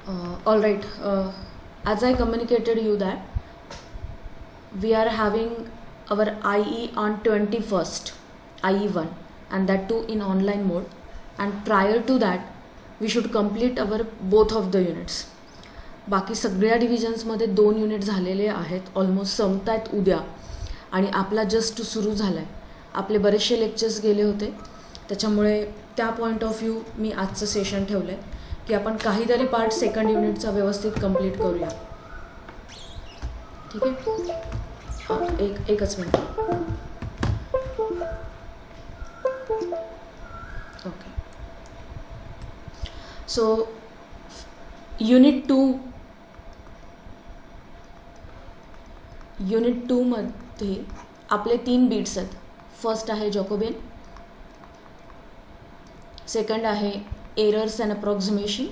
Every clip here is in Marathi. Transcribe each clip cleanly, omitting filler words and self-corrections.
All right. As I communicated you that we are having our IE on 21st, IE1, and that too in online mode. And prior to that, we should complete our both of the units. बाकी सगळ्या डिव्हिजन्समध्ये 2 युनिट झालेले आहेत, ऑलमोस्ट संपत आहेत उद्या, आणि आपला जस्ट सुरू झाला आहे. आपले बरेचसे लेक्चर्स गेले होते, त्याच्यामुळे त्या पॉईंट ऑफ व्ह्यू मी आजचं सेशन ठेवलं आहे की आपण काहीतरी पार्ट सेकंड युनिटचा व्यवस्थित कंप्लीट करूया. ठीक आहे. हां, एकच मिनिट. ओके. सो युनिट 2 मध्ये आपले 3 बीट्स आहेत. फर्स्ट आहे जॅकोबियन, सेकंड आहे एरर्स अँड अप्रॉक्सिमेशन,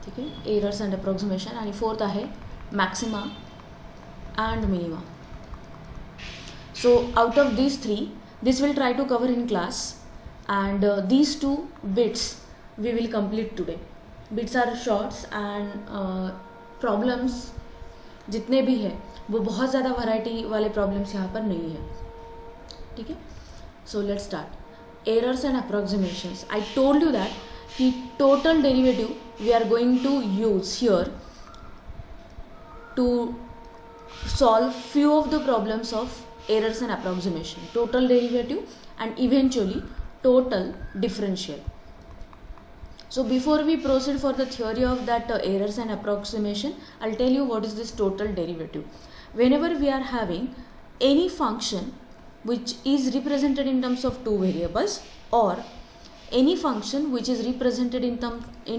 ठीक आहे, एरर्स अँड अप्रॉक्सिमेशन, आणि फोर्थ आहे maxima and minima. So out of these 3, this will try to cover in class, and these 2 bits we will complete today. Bits are shorts and problems जितने भी है वो बहुत ज़्यादा वैरायटी वाले प्रॉब्लम्स यहाँ पर नहीं है. ठीक है. So let's start. Errors and approximations. I told you that कि total derivative we are going to use here to solve few of the problems of errors and approximation, total derivative and eventually total differential. So before we proceed for the theory of that errors and approximation, I'll tell you what is this total derivative. Whenever we are having any function which is represented in terms of 2 variables, or any function which is represented in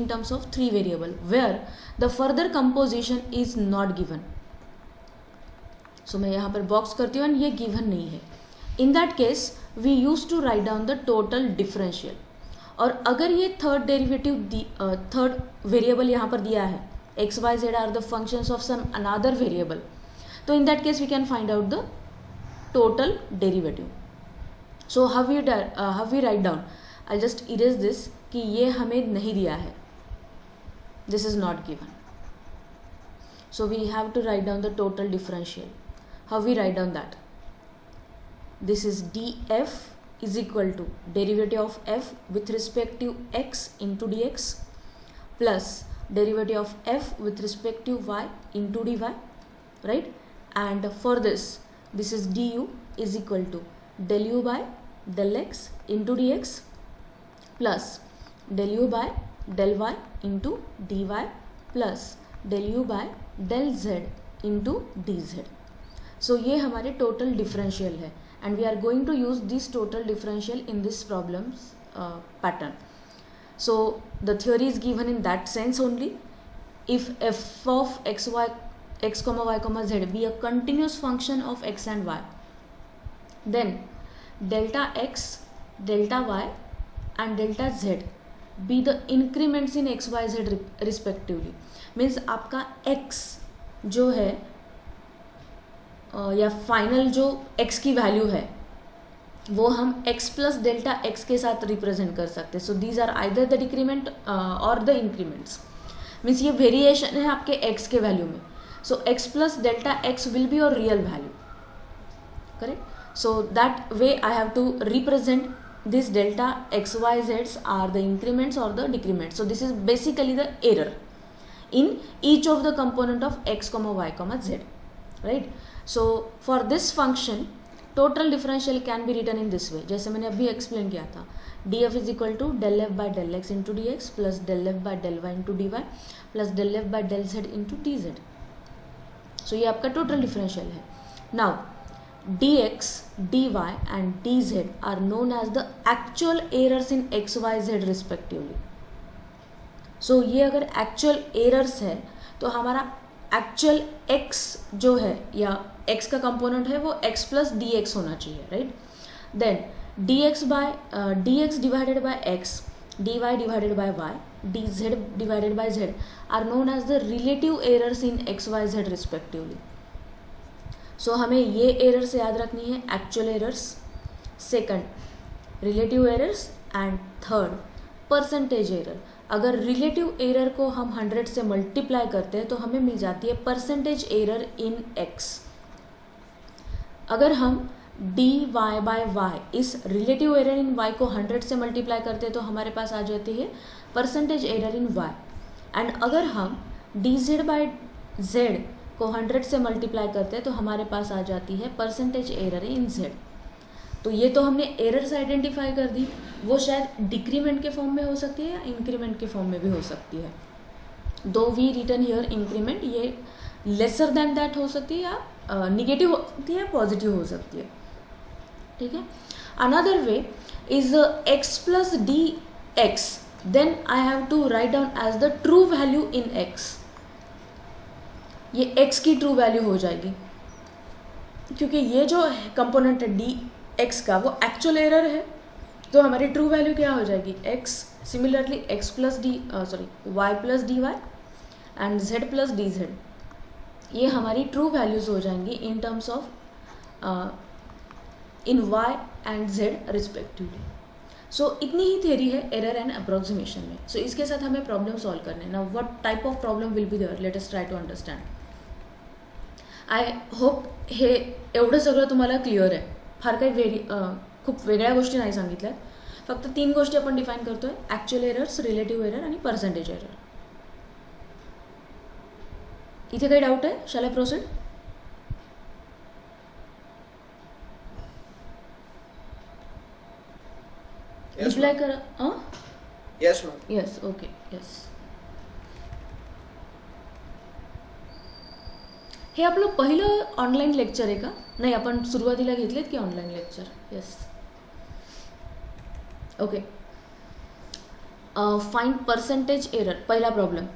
terms of 3 variables, where the further composition is not given. So मैं यहाँ पर बॉक्स करती हूँ, ये गिवन नहीं है. In that case we use to write down the total differential. और अगर ये थर्ड वेरिएबल यहाँ पर दिया है, X Y Z are the functions of some another variable, तो in that case we can find out the total derivative. So how we write down, I just erase this कि ये हमें नहीं दिया है, this is not given. So we have to write down the total differential. How we write down that? This is df is equal to derivative of f with respect to x into dx plus derivative of f with respect to y into dy, right? And for this is du is equal to del u by del x into dx plus del u by del y into dy plus del u by del z into dz. So ये हमारे टोटल डिफरेंशियल है, and we are going to use this total differential in this problems pattern. So the theory is given in that sense only. If F of X comma y comma z be a continuous function of x and y, then delta x, delta y and delta z be the increments in x y z respectively. Means आपका x जो है या फाइनल जो x की वैल्यू है वो हम x प्लस डेल्टा x के साथ रिप्रेजेंट कर सकते हैं. So these are either the decrement और द इंक्रीमेंट्स. मीन्स ये वेरिएशन है आपके x के वैल्यू में. So x plus delta x will be your real value, correct. So that way I have to represent this delta x y z are the increments और the decrements. So this is basically the error in each of the component of x, y, z, right? So for this function total differential can be written in this way, जैसे मैंने अभी एक्सप्लेन किया था. df is equal to del f by del x into dx plus del f by del y into dy plus del f by del z into dz. so ये आपका total differential है. now dx, dy and dz are known as the actual errors in x, y, z respectively. so ये अगर actual errors है तो हमारा एक्चुअल x जो है या x का कंपोनेंट है वो x प्लस डी एक्स होना चाहिए, right. Then D X divided by x, dy divided by y, dz divided by z are known as the relative errors in x, y, z respectively. So हमें ये एरर्स याद रखनी है, actual errors, second relative errors and third percentage error. अगर रिलेटिव एरर को हम 100 से मल्टीप्लाई करते हैं तो हमें मिल जाती है परसेंटेज एरर इन x. अगर हम dy/y is relative error in y को 100 से मल्टीप्लाई करते हैं तो हमारे पास आ जाती है percentage error in y. End अगर हम dz/z को 100 से मल्टीप्लाई करते हैं तो हमारे पास आ जाती है परसेंटेज एरर इन z. तो ये तो हमने एरर्स आइडेंटिफाई कर दी. वो शायद डिक्रीमेंट के फॉर्म में हो सकती है या इंक्रीमेंट के फॉर्म में भी हो सकती है. दो वी रिटर्न हियर इंक्रीमेंट, ये लेसर देन दैट हो सकती है या निगेटिव हो सकती है, पॉजिटिव हो सकती है. ठीक है. Another way is x plus D X, then I have to write down as the true value in x. ये x की ट्रू वैल्यू हो जाएगी क्योंकि ये जो कंपोनेंट है डी एक्स का वो एक्चुअल एरर है. तो हमारी ट्रू वैल्यू क्या हो जाएगी x. Similarly x plus D y plus D Y and z plus D Z, ये हमारी ट्रू वैल्यूज हो जाएंगी in terms of in y and z respectively. So इतनी ही थ्योरी है एरर एंड अप्रोक्सीमेशन में. सो इसके साथ हमें प्रॉब्लम सॉल्व करने हैं. Now what type of problem will be there, let us try to understand. I hope हे एवढं सगळं तुम्हाला क्लिअर आहे. फार काही खूप वेगळ्या गोष्टी नाही सांगितल्यात. फक्त 3 गोष्टी आपण डिफाईन करतोय, ॲक्च्युअल एरर्स, रिलेटिव्ह एरर आणि पर्सेंटेज एरर. इथे काही डाऊट आहे? Shall I proceed? रिप्लाय करा. Yes ma'am. Yes, okay, yes. हे आपलं पहिलं ऑनलाईन लेक्चर आहे का? नाही, आपण सुरुवातीला घेतलेत की online lecture? Yes, okay. Find percentage error. पहिला प्रॉब्लेम,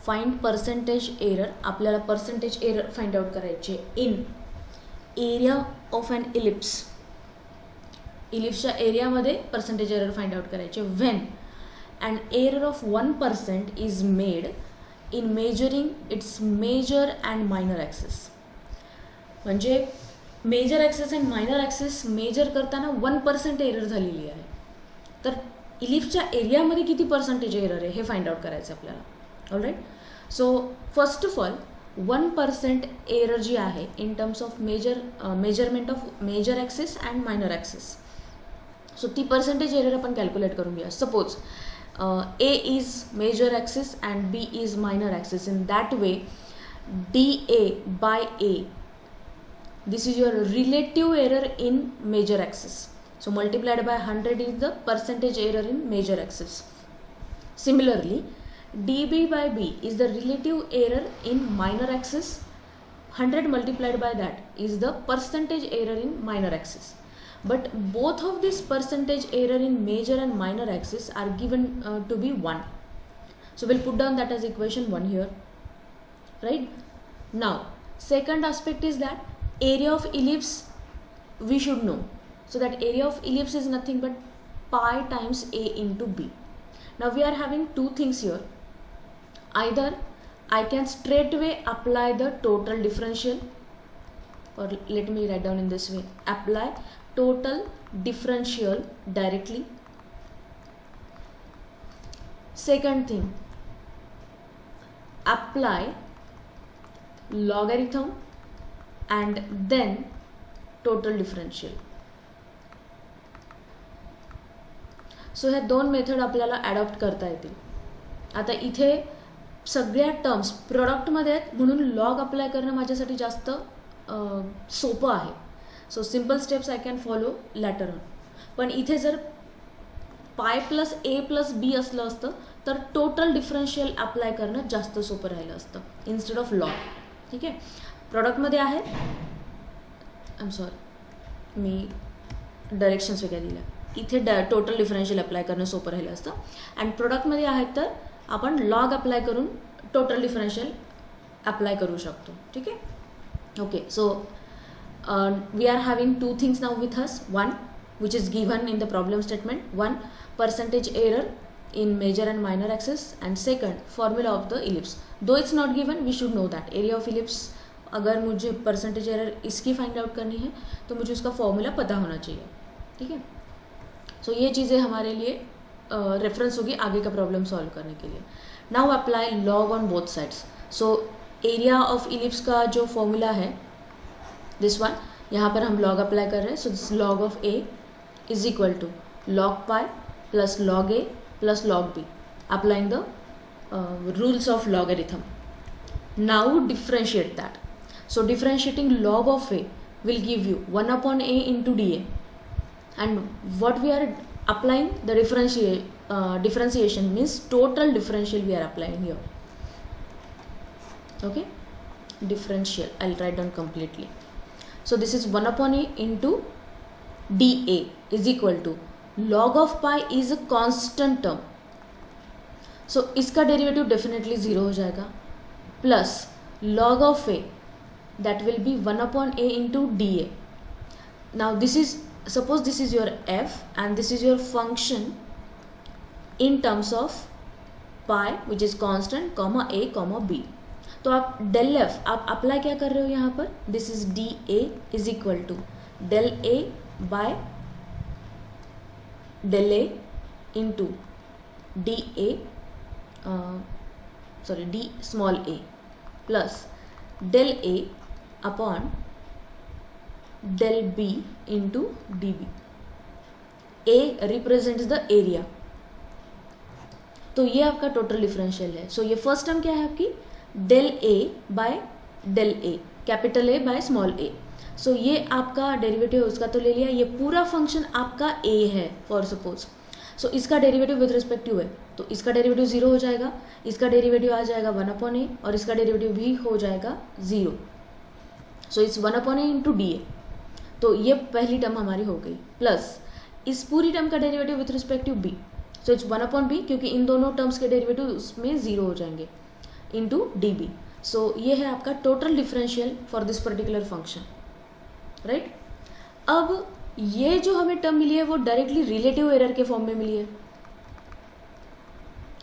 फाइंड पर्सेंटेज एरर. आपल्याला पर्सेंटेज एरर फाइंड आउट करायचे in area of an ellipse. इलिप्सच्या एरियामध्ये पर्सेंटेज एरर फाइंड आउट करायचे when an error of 1% is made in measuring its major and minor axes. म्हणजे major axes and minor axes major करताना 1% एरर झालेली आहे. तर इलिप्सच्या एरियामध्ये किती पर्सेंटेज एरर आहे हे फाइंड आउट करायचं आपल्याला. Alright. So first of all 1% error जी आहे in terms of measurement of major axes and minor axes. So ती पर्सेंटेज एरर आपण कॅल्क्युलेट करून घ्या. Suppose A is major axis and B is minor axis. In that way, dA by A, this is your relative error in major axis. So multiplied by 100 is the percentage error in major axis. Similarly, dB by B is the relative error in minor axis. 100 multiplied by that is the percentage error in minor axis. But both of this percentage error in major and minor axis are given to be 1. So we'll put down that as equation 1 here. Right? Now, second aspect is that area of ellipse we should know. So that area of ellipse is nothing but pi times A into B. Now we are having two things here. Either I can straight away apply the total differential, or let me write down in this way, apply total differential directly. Second thing, apply logarithm and then total differential. So ह्या 2 मेथड आपल्याला ॲडॉप्ट करता येतील. आता इथे सगळ्या टर्म्स प्रोडक्टमध्ये आहेत म्हणून लॉग अप्लाय करणं माझ्यासाठी जास्त सोपं आहे. So simple steps I can follow later on. पण इथे जर पाय प्लस ए प्लस बी असलं असतं तर टोटल डिफरन्शियल अप्लाय करणं जास्त सोपं राहिलं असतं इन्स्टेड ऑफ लॉग. ठीक आहे. प्रॉडक्टमध्ये आहे, I am sorry me directions वेगळ्या दिल्या. इथे टोटल डिफरन्शियल अप्लाय करणं सोपं राहिलं असतं. अँड प्रोडक्टमध्ये आहेत तर आपण लॉग अप्लाय करून टोटल डिफरन्शियल अप्लाय करू शकतो. ठीक आहे. Okay. So we are having two things now with us. One, which is given in the problem statement. One, percentage error in major and minor axis, and second, formula of the ellipse. Though it's not given, we should know that area of ellipse. अगर मुझे percentage error इसकी find out करनी है तो मुझे उसका formula पता होना चाहिए. ठीक है. सो ये चीज़ें हमारे लिए रेफरेंस होगी आगे का प्रॉब्लम सॉल्व करने के लिए. Now apply log on both sides. So area of ellipse का जो फॉर्मूला है दिस वन, यहाँ पर हम लॉग अप्लाई कर रहे हैं. So this log of A is equal to log pi plus log A plus log B, applying the rules of logarithm. Now differentiate that. So differentiating log of a will give you 1 upon a into dA, and what we are applying, the differentiation means total differential we are applying here. Okay, differential I'll write down completely. So this is 1 upon a into dA is equal to log of pi is a constant term. So इसका डेरिवेटिव डेफिनेटली ज़ीरो हो जाएगा, plus log of A that will be 1 upon A into D A. Now this is, suppose this is your F and this is your function in terms of pi which is constant comma A comma B. तो आप डेल एफ आप अप्लाई क्या कर रहे हो यहाँ पर, this is D A is equal to del A by del A into D A D small A plus del A upon del B into D B. A represents the area. तो ये आपका टोटल डिफरेंशियल है. सो ये फर्स्ट टर्म क्या है आपकी, del A by del A, capital A by small A. So ये आपका डेरिवेटिव उसका तो ले लिया. ये पूरा फंक्शन आपका ए है फॉर सपोज. सो इसका डेरिवेटिव विद रिस्पेक्ट टू है, तो इसका डेरिवेटिव जीरो हो जाएगा, इसका डेरिवेटिव आ जाएगा 1 अपॉन ए और इसका डेरिवेटिव भी हो जाएगा zero. So it's 1 upon A into D A. तो ये पहली टर्म हमारी हो गई, प्लस इस पूरी टर्म का derivative with respect to B. So it's 1 upon B, क्योंकि इन दोनों टर्म्स के डेरिवेटिव उसमें जीरो हो जाएंगे, इंटू डी बी. सो ये है आपका total differential for this particular function, right. अब ये जो हमें टर्म मिली है वो डायरेक्टली रिलेटिव एरर के फॉर्म में मिली है.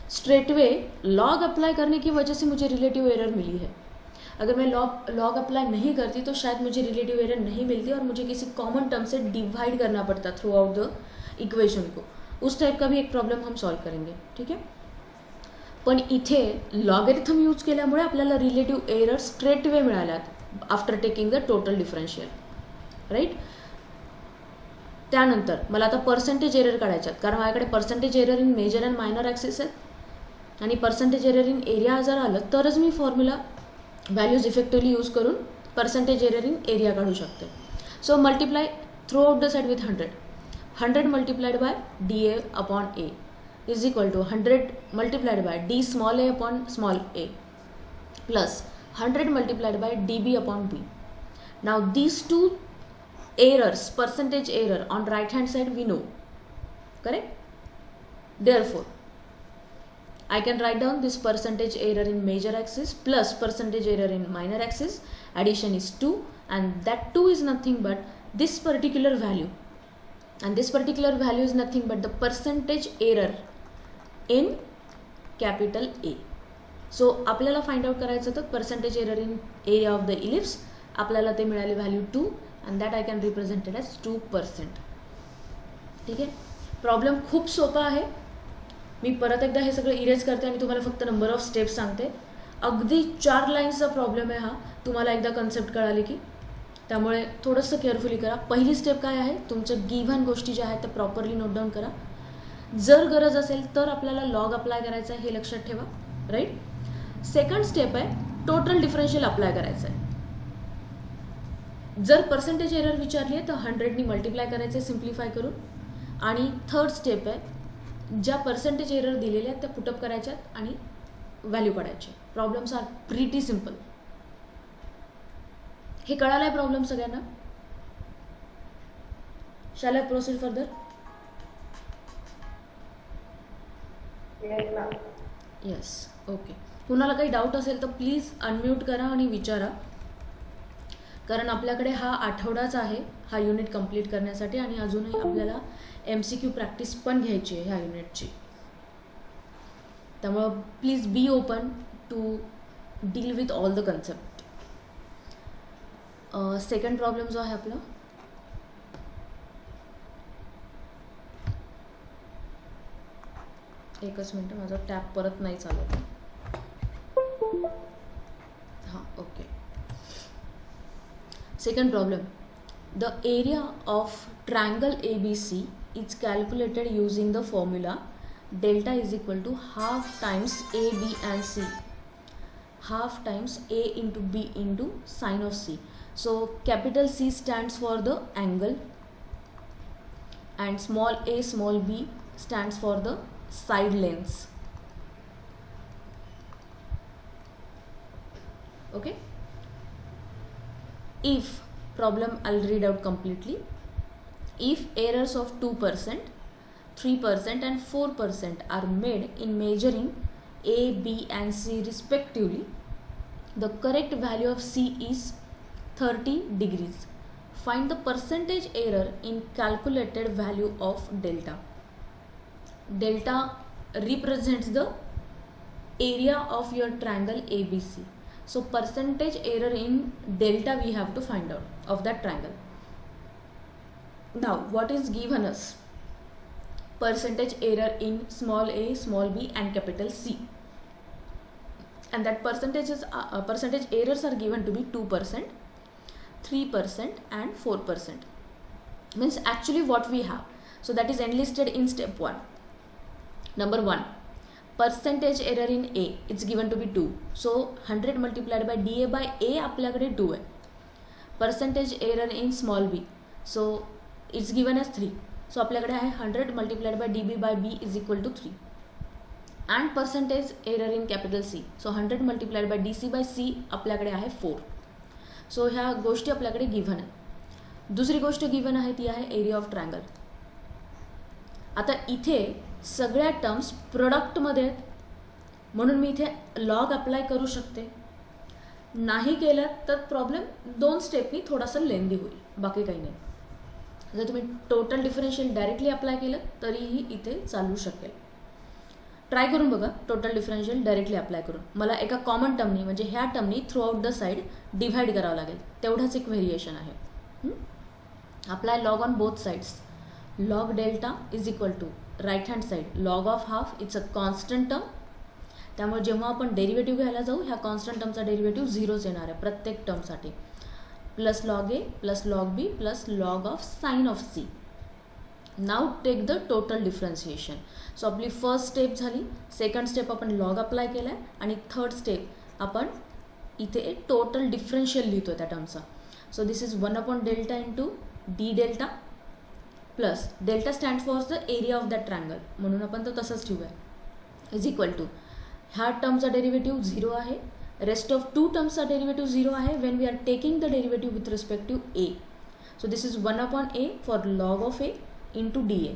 स्ट्रेटवे लॉग अप्लाई करने की वजह से मुझे रिलेटिव एरर मिली है. अगर मैं लॉग अप्लाई नहीं करती तो शायद मुझे रिलेटिव एरर नहीं मिलती और मुझे किसी कॉमन टर्म से डिवाइड करना पड़ता थ्रू आउट द इक्वेशन को. उस टाइप का भी एक प्रॉब्लेम हम सॉल्व करेंगे, ठीक है. पण इथे लॉगरिथम यूज केल्यामुळे आपल्याला रिलेटिव एरर स्ट्रेटवे मिळाल्यात after taking the total differential, right. त्यानंतर मला आता पर्सेंटेज एरर काढायच्यात, कारण माझ्याकडे percentage error in major and minor axis आहेत आणि पर्सेंटेज एरर इन एरिया जर आलं तरच मी फॉर्म्युला व्हॅल्यूज इफेक्टिव्हली यूज करून पर्सेंटेज एरर इन एरिया काढू शकते. So multiply throughout the side with 100 multiplied by D A upon A is equal to 100 multiplied by D small A upon small A plus 100 multiplied by D B upon B. Now these two errors, percentage error on right hand side we know, correct. Therefore I can write down this percentage error in major axis plus percentage error in minor axis. Addition is 2 and that 2 is nothing but this particular value, and this particular value is nothing but the percentage error in capital A. So आपल्याला फाइंड आउट करायचं तर percentage error in area of the ellipse. आपल्याला ते मिळाले value 2 and that I can represent it as 2%. ठीक आहे. प्रॉब्लेम खूप सोपा आहे. मी परत एकदा हे सगळं इरेज करते आणि तुम्हाला फक्त नंबर ऑफ स्टेप्स सांगते. अगदी 4 लाईन्सचा प्रॉब्लेम आहे हा, तुम्हाला एकदा कन्सेप्ट कळाली की. त्यामुळे थोडंसं केअरफुली करा. पहिली स्टेप काय आहे, तुमचं गिव्हन गोष्टी ज्या आहेत त्या प्रॉपरली नोट डाऊन करा. जर गरज असेल तर आपल्याला लॉग अप्लाय करायचं आहे हे लक्षात ठेवा, राईट. सेकंड स्टेप आहे टोटल डिफरन्शियल अप्लाय करायचं आहे. जर पर्सेंटेज एरर विचारली आहे तर 100 मल्टिप्लाय करायचे सिम्प्लिफाय करून. आणि थर्ड स्टेप आहे ज्या पर्सेंटेज एरर दिलेल्या आहेत त्या पुटअप करायच्यात आणि व्हॅल्यू काढायचे. Problems are pretty simple. हे कळालं आहे प्रॉब्लेम सगळ्यांना. Shall I proceed further? Yes, okay. कुणाला काही डाऊट असेल तर प्लीज अनम्यूट करा आणि विचारा, कारण आपल्याकडे हा आठवडाच आहे हा युनिट कंप्लीट करण्यासाठी आणि अजूनही आपल्याला MCQ प्रॅक्टिस पण घ्यायची आहे ह्या युनिटची. त्यामुळं please be open to deal with all the concept. Second problem जो आहे आपला, एकच मिनटं, माझा टॅब परत नाही चालत. हां, okay. Second problem. The area of triangle ABC is calculated using the formula delta is equal to half times A, B and C. Half times A into B into sine of C. So capital C stands for the angle and small a small b stands for the side lengths. Okay. If problem, I'll read out completely. If errors of 2%, 3% and 4% are made in measuring A, B and C respectively, the correct value of C is 30 degrees. Find the percentage error in calculated value of delta. Delta represents the area of your triangle ABC. So percentage error in delta we have to find out of that triangle. Now what is given us? Percentage error in small a, small b and capital C. And that percentage errors are given to be 2%, 3% and 4%. Means actually what we have. So that is enlisted in step 1. Number 1. Percentage error in A, it's given to be 2. So 100 multiplied by dA by A आपल्याकडे 2 आहे. Percentage error in small b, so it's given as 3. So आपल्याकडे आहे 100 multiplied by dB by B is equal to 3. And percentage error in capital C, so 100 multiplied by DC by C आपल्याकडे आहे 4. So ह्या गोष्टी आपल्याकडे गिव्हन आहे. दुसरी गोष्ट गिव्हन आहे ती आहे एरिया ऑफ ट्रायंगल. आता इथे सगळ्या टर्म्स प्रोडक्टमध्ये आहेत, म्हणून मी इथे लॉग अप्लाय करू शकते. नाही केलं तर प्रॉब्लेम 2 स्टेपनी थोडासा लेंदी होईल, बाकी काही नाही. जर तुम्ही टोटल डिफरन्शियल डायरेक्टली अप्लाय केलं तरीही इथे चालू शकेल. ट्राय करून बघा टोटल डिफरन्शियल डायरेक्टली अप्लाय करून. मला एका कॉमन टर्मनी म्हणजे ह्या टर्मनी throughout the side divide करावं लागेल, तेवढाच एक व्हेरिएशन आहे. Apply log on both sides. log delta is equal to right hand side log of half, it's a constant term. त्यामुळे जेव्हा आपण डेरिव्हेटिव्ह घ्यायला जाऊ ह्या कॉन्स्टंट टर्मचा डेरिव्हेटिव्ह 0च येणार आहे प्रत्येक टर्मसाठी. Plus log A plus log B plus log of sine of C. Now take the total differentiation. So आपली फर्स्ट स्टेप झाली. सेकंड स्टेप आपण लॉग अप्लाय केला आहे आणि थर्ड स्टेप आपण इथे टोटल डिफरन्शियल लिहितो त्या टर्मचा. So this is 1 upon delta into D delta plus delta stand for the area of that triangle, म्हणून आपण तो तसंच ठेवूया. इज इक्वल टू ह्या टर्मचा डेरिव्हेटिव्ह 0 आहे, रेस्ट ऑफ 2 टर्म्सचा डेरिव्हेटिव्ह 0 आहे when we are taking the derivative with respect to A. So this is 1 upon A for log of A into D A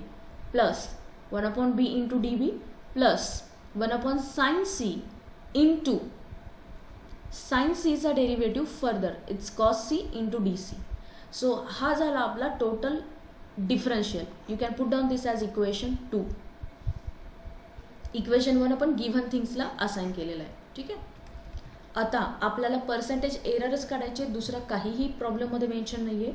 plus 1 upon B into D B plus 1 upon sine C into sine सीचा derivative further it's cos C into D C. So हा झाला आपला total differential. You can put down this as equation 2. Equation 1 आपण गिव्हन थिंग्सला असाइन केलेलं आहे. ठीक आहे. आता आपल्याला पर्सेंटेज एररच काढायचे, दुसरा काहीही प्रॉब्लेममध्ये मेन्शन नाही आहे.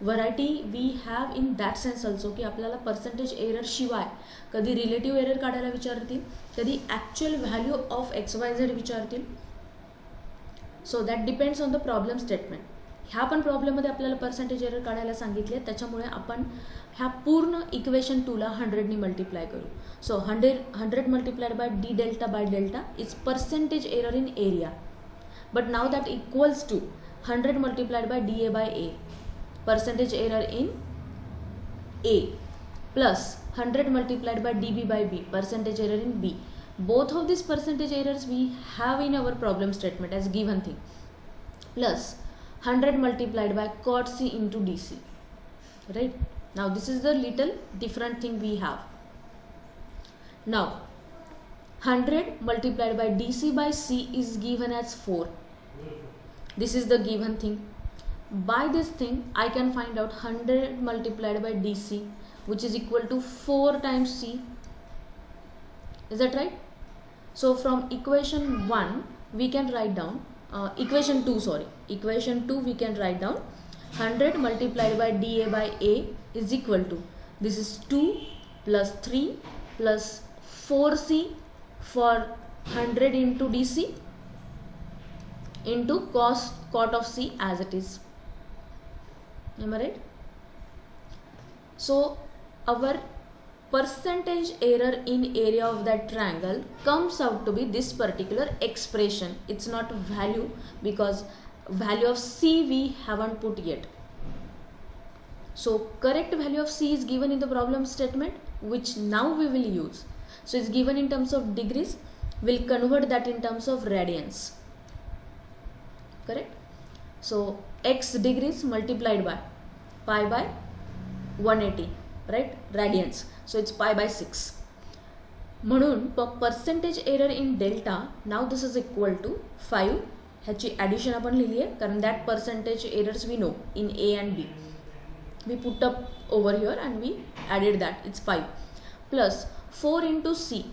Variety we have in that sense also की आपल्याला पर्सेंटेज एरर शिवाय कधी रिलेटिव्ह एरर काढायला विचारतील, कधी ॲक्च्युअल व्हॅल्यू ऑफ XYZ विचारतील. So that depends on the problem statement. ह्या पण प्रॉब्लेममध्ये आपल्याला पर्सेंटेज एरर काढायला सांगितले, त्याच्यामुळे आपण ह्या पूर्ण इक्वेशन 2ला 100नी मल्टिप्लाय करू. So 100 multiplied by D delta by delta is percentage error in area. But now that equals to 100 multiplied by D A by A percentage error in A plus 100 multiplied by dB by B percentage error in B. Both of these percentage errors we have in our problem statement as given thing plus 100 multiplied by cot C into DC. Right? Now this is the little different thing we have. Now 100 multiplied by DC by C is given as 4. This is the given thing. By this thing I can find out 100 multiplied by DC which is equal to 4 times C. Is that right? So from equation 1 we can write down equation 2 we can write down 100 multiplied by dA by A is equal to, this is 2 plus 3 plus 4c for 100 into dc into cot of c as it is. Am I right? So our percentage error in area of that triangle comes out to be this particular expression. It's not value because value of c we haven't put yet. So correct value of c is given in the problem statement, which now we will use. So it's given in terms of degrees, we'll convert that in terms of radians. Correct? So x degrees multiplied by pi by 180, right? Radians. So it's pi by 6. म्हणून percentage error in delta, now this is equal to 5. ह्याची addition आपण लिहिली आहे कारण that percentage errors we know in A and B. We put up over here and we added that. It's 5 plus 4 into C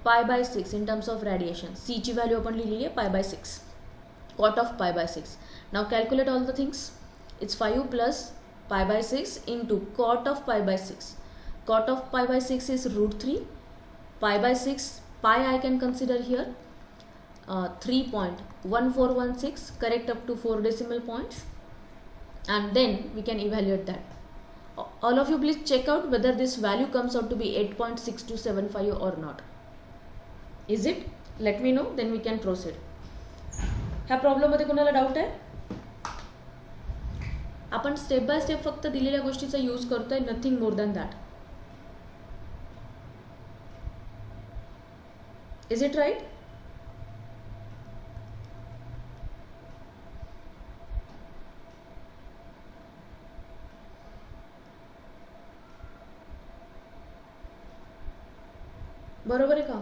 pi by 6 in terms of radiation. C ची value आपण लिहिली आहे pi by 6. Cot of pi by 6. Now calculate all the things. It's 5 plus pi by 6 into cot of pi by 6. Cot of pi by 6 is root 3. Pi by 6, pi I can consider here 3.1416, correct up to 4 decimal points, and then we can evaluate that. All of you please check out whether this value comes out to be 8.6275 or not. Is it? Let me know, then we can proceed. ह्या प्रॉब्लेम मध्ये कोणाला डाऊट आहे? आपण स्टेप बाय स्टेप फक्त दिलेल्या गोष्टीचा यूज करतोय, nothing more than that. Is it right? बरोबर आहे का?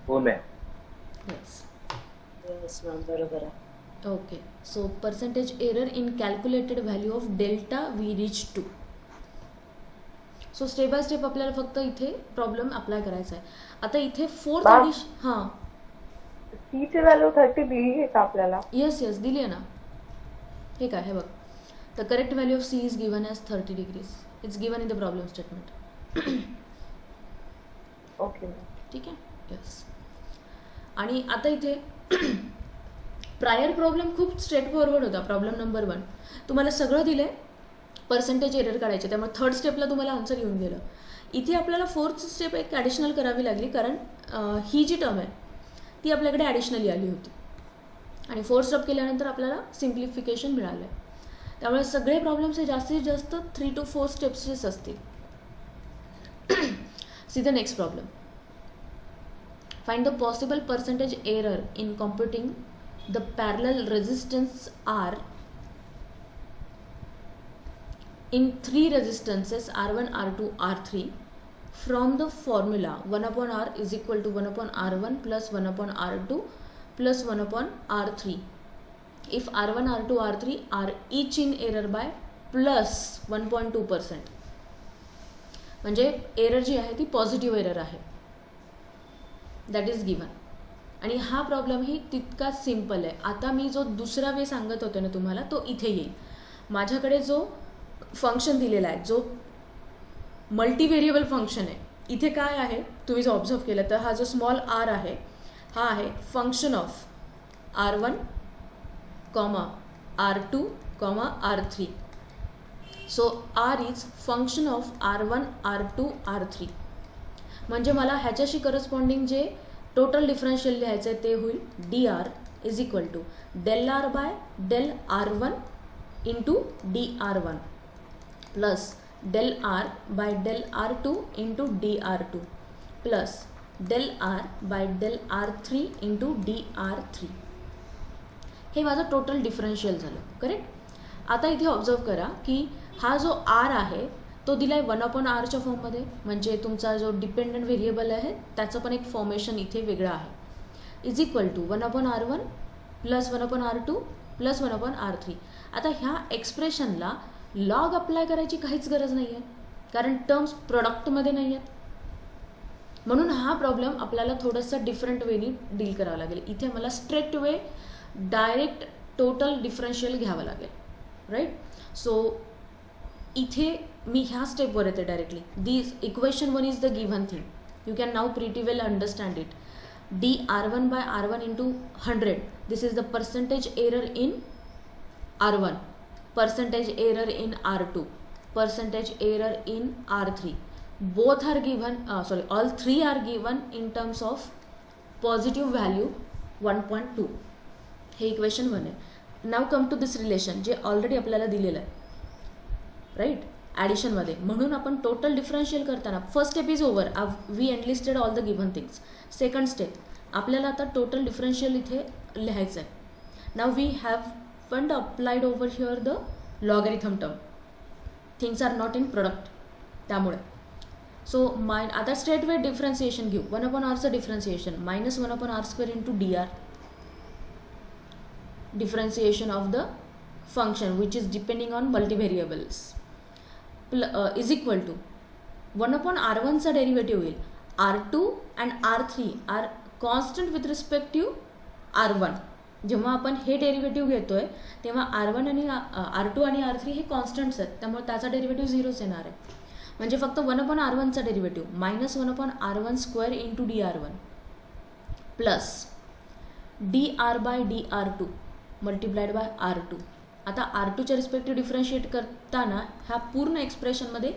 हो मॅम. Yes. Yes, ma'am. बरोबर आहे. Okay. So percentage error in calculated value of delta we reach to. So step by step आपल्याला फक्त इथे प्रॉब्लेम अप्लाय करायचा आहे. आता इथे फोर्थ Ma'am. एडिशन हां C ची व्हॅल्यू 30 दिली आहे का आपल्याला? येस येस दिली आहे ना. हे काय हे बघ, the correct value of C is given as 30 degrees. It's given in the problem statement. Okay. ठीक आहे. येस. आणि आता इथे प्रायर प्रॉब्लेम खूप स्ट्रेट फॉरवर्ड होता. प्रॉब्लेम नंबर 1 तुम्हाला सगळं दिलंय, पर्सेंटेज एरर काढायचे, त्यामुळे थर्ड स्टेपला तुम्हाला आन्सर येऊन गेलं. इथे आपल्याला फोर्थ स्टेप एक ॲडिशनल करावी लागली कारण ही जी टर्म आहे ती आपल्याकडे ॲडिशनली आली होती आणि फोर्थ स्टेप केल्यानंतर आपल्याला सिम्प्लिफिकेशन मिळालं आहे. त्यामुळे सगळे प्रॉब्लेम्स हे जास्तीत जास्त 3 to 4 स्टेप्सचेच असतील. See the next problem. Find the possible percentage error in computing the parallel resistance R in 3 resistances R1, R2, R3 from the formula 1 upon R is equal to 1 upon R1 plus 1 upon R2 plus 1 upon R3 if R1, R2, R3 are each in error by plus 1.2%. म्हणजे एरर जी आहे ती पॉझिटिव्ह एरर आहे. That is given. आणि हा प्रॉब्लेम ही तितका सिम्पल आहे. आता मी जो दुसरा वे सांगत होते ना तुम्हाला तो इथे येईल. माझ्याकडे जो फंक्शन दिलेला आहे, जो मल्टीव्हेरिएबल फंक्शन आहे, इथे काय आहे तुम्ही जर ऑब्झर्व केलं तर हा जो स्मॉल आर आहे हा आहे function of R1, R2, R3. So R is function of R1, R2, R3. म्हणजे मला ह्याच्याशी करस्पॉन्डिंग जे टोटल डिफरन्शियल लिहायचं आहे ते होईल dr is equal to del R by del R1 into dr1 plus del R by del R2 into dr2 plus del R by del R3 into dr3. हे माझं टोटल डिफरन्शियल झालं. करेक्ट. आता इथे ऑब्झर्व करा की हा जो R आहे तो दिलाय 1 अपॉन आरच्या फॉर्ममध्ये, म्हणजे तुमचा जो डिपेंडंट व्हेरिएबल आहे त्याचं पण एक फॉर्मेशन इथे वेगळं आहे. Is equal to 1 upon R1 plus 1 upon R2 plus 1 upon R3. आता ह्या एक्सप्रेशनला लॉग अप्लाय करायची काहीच गरज नाही आहे कारण टर्म्स प्रोडक्टमध्ये नाही आहेत. म्हणून हा प्रॉब्लेम आपल्याला थोडंसं डिफरंट वेनी डील करावं लागेल. इथे मला straight way direct total differential घ्यावं लागेल. राईट. सो इथे मी ह्या स्टेपवर येते directly. This equation 1 is the given thing. You can now pretty well understand it. dr1 by r1 into 100. This is the percentage error in r1, percentage error in r2, percentage error in r3. Both are given, all three are given in terms of positive value 1.2. हे इक्वेशन 1 आहे. Now come to this relation जे ऑलरेडी आपल्याला दिलेलं आहे. राईट. ॲडिशनमध्ये. म्हणून आपण टोटल डिफरन्शियल करताना first step is over. We enlisted all the given things. Second step आपल्याला आता टोटल डिफरन्शियल इथे लिहायचं आहे. Now we have found applied over here the logarithm term. Things are not in product. त्यामुळे सो आता स्ट्रेट वे डिफरन्सिएशन घेऊ. 1/rचं differentiation -1/r² into dr. Differentiation of the function which is depending on multivariables is equal to 1/r1चा डेरिव्हेटिव्ह येईल. r2 and r3 are constant with respect to r1. जेव्हा आपण हे डेरिव्हेटिव्ह घेतोय तेव्हा r1 आणि r2 आणि r3 हे कॉन्स्टंट्स आहेत. त्यामुळे त्याचा डेरिव्हेटिव्ह 0च येणार आहे. म्हणजे फक्त 1/r1चा derivative -1/r1² into dr1 plus dr by dr2 multiplied by r2. आता r2च्या रिस्पेक्टिव्ह डिफरन्शिएट करताना ह्या पूर्ण एक्सप्रेशनमध्ये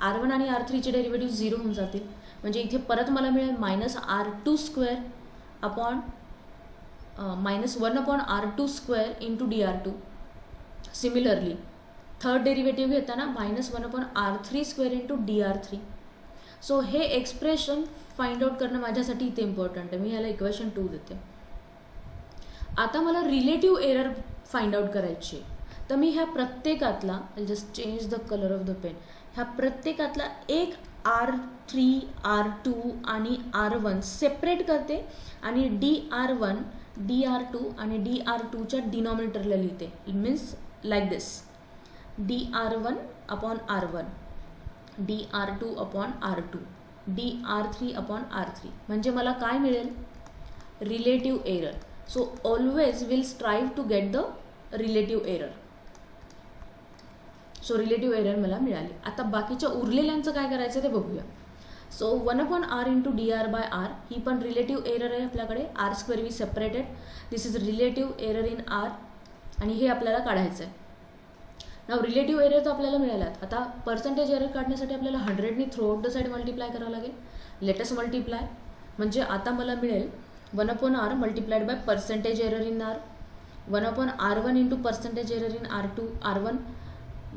r1 आणि r3चे डेरिव्हेटिव्ह 0 होऊन जातील. म्हणजे इथे परत मला मिळेल -r2² upon -1/r2² into dr2. Similarly third derivative घेताना -1/r3² इंटू dr3. सो हे एक्सप्रेशन फाइंड आउट करणं माझ्यासाठी इथे इम्पॉर्टंट आहे. मी ह्याला इक्वेशन 2 देते. आता मला रिलेटिव्ह एरर फाइंड आउट करायची आहे. तर मी ह्या प्रत्येकातला just change the colour of the pen. ह्या प्रत्येकातला एक r3, r2 आणि r1 सेपरेट करते आणि dr1, dr2 आणि dr2च्या डिनॉमिनेटरला लिहिते. Means like this dr1 upon r1, dr2 upon r2, dr3 upon r3. म्हणजे मला काय मिळेल? Relative error. So always will strive to get the relative error. So relative error मला मिळाली. आता बाकीच्या उरलेल्यांचं काय करायचं ते बघूया. So 1/r into dr by r ही पण रिलेटिव्ह एरर आहे आपल्याकडे. r² we separated. This is relative error in r आणि हे आपल्याला काढायचं आहे. नाव रिलेटिव्ह एरर तर आपल्याला मिळाल्यात. आता पर्सेंटेज एरर काढण्यासाठी आपल्याला 100नी throughout the side multiply करावं लागेल. Latest multiply. म्हणजे आता मला मिळेल 1/r multiplied by percentage error in r, 1/r1 into percentage error in r1,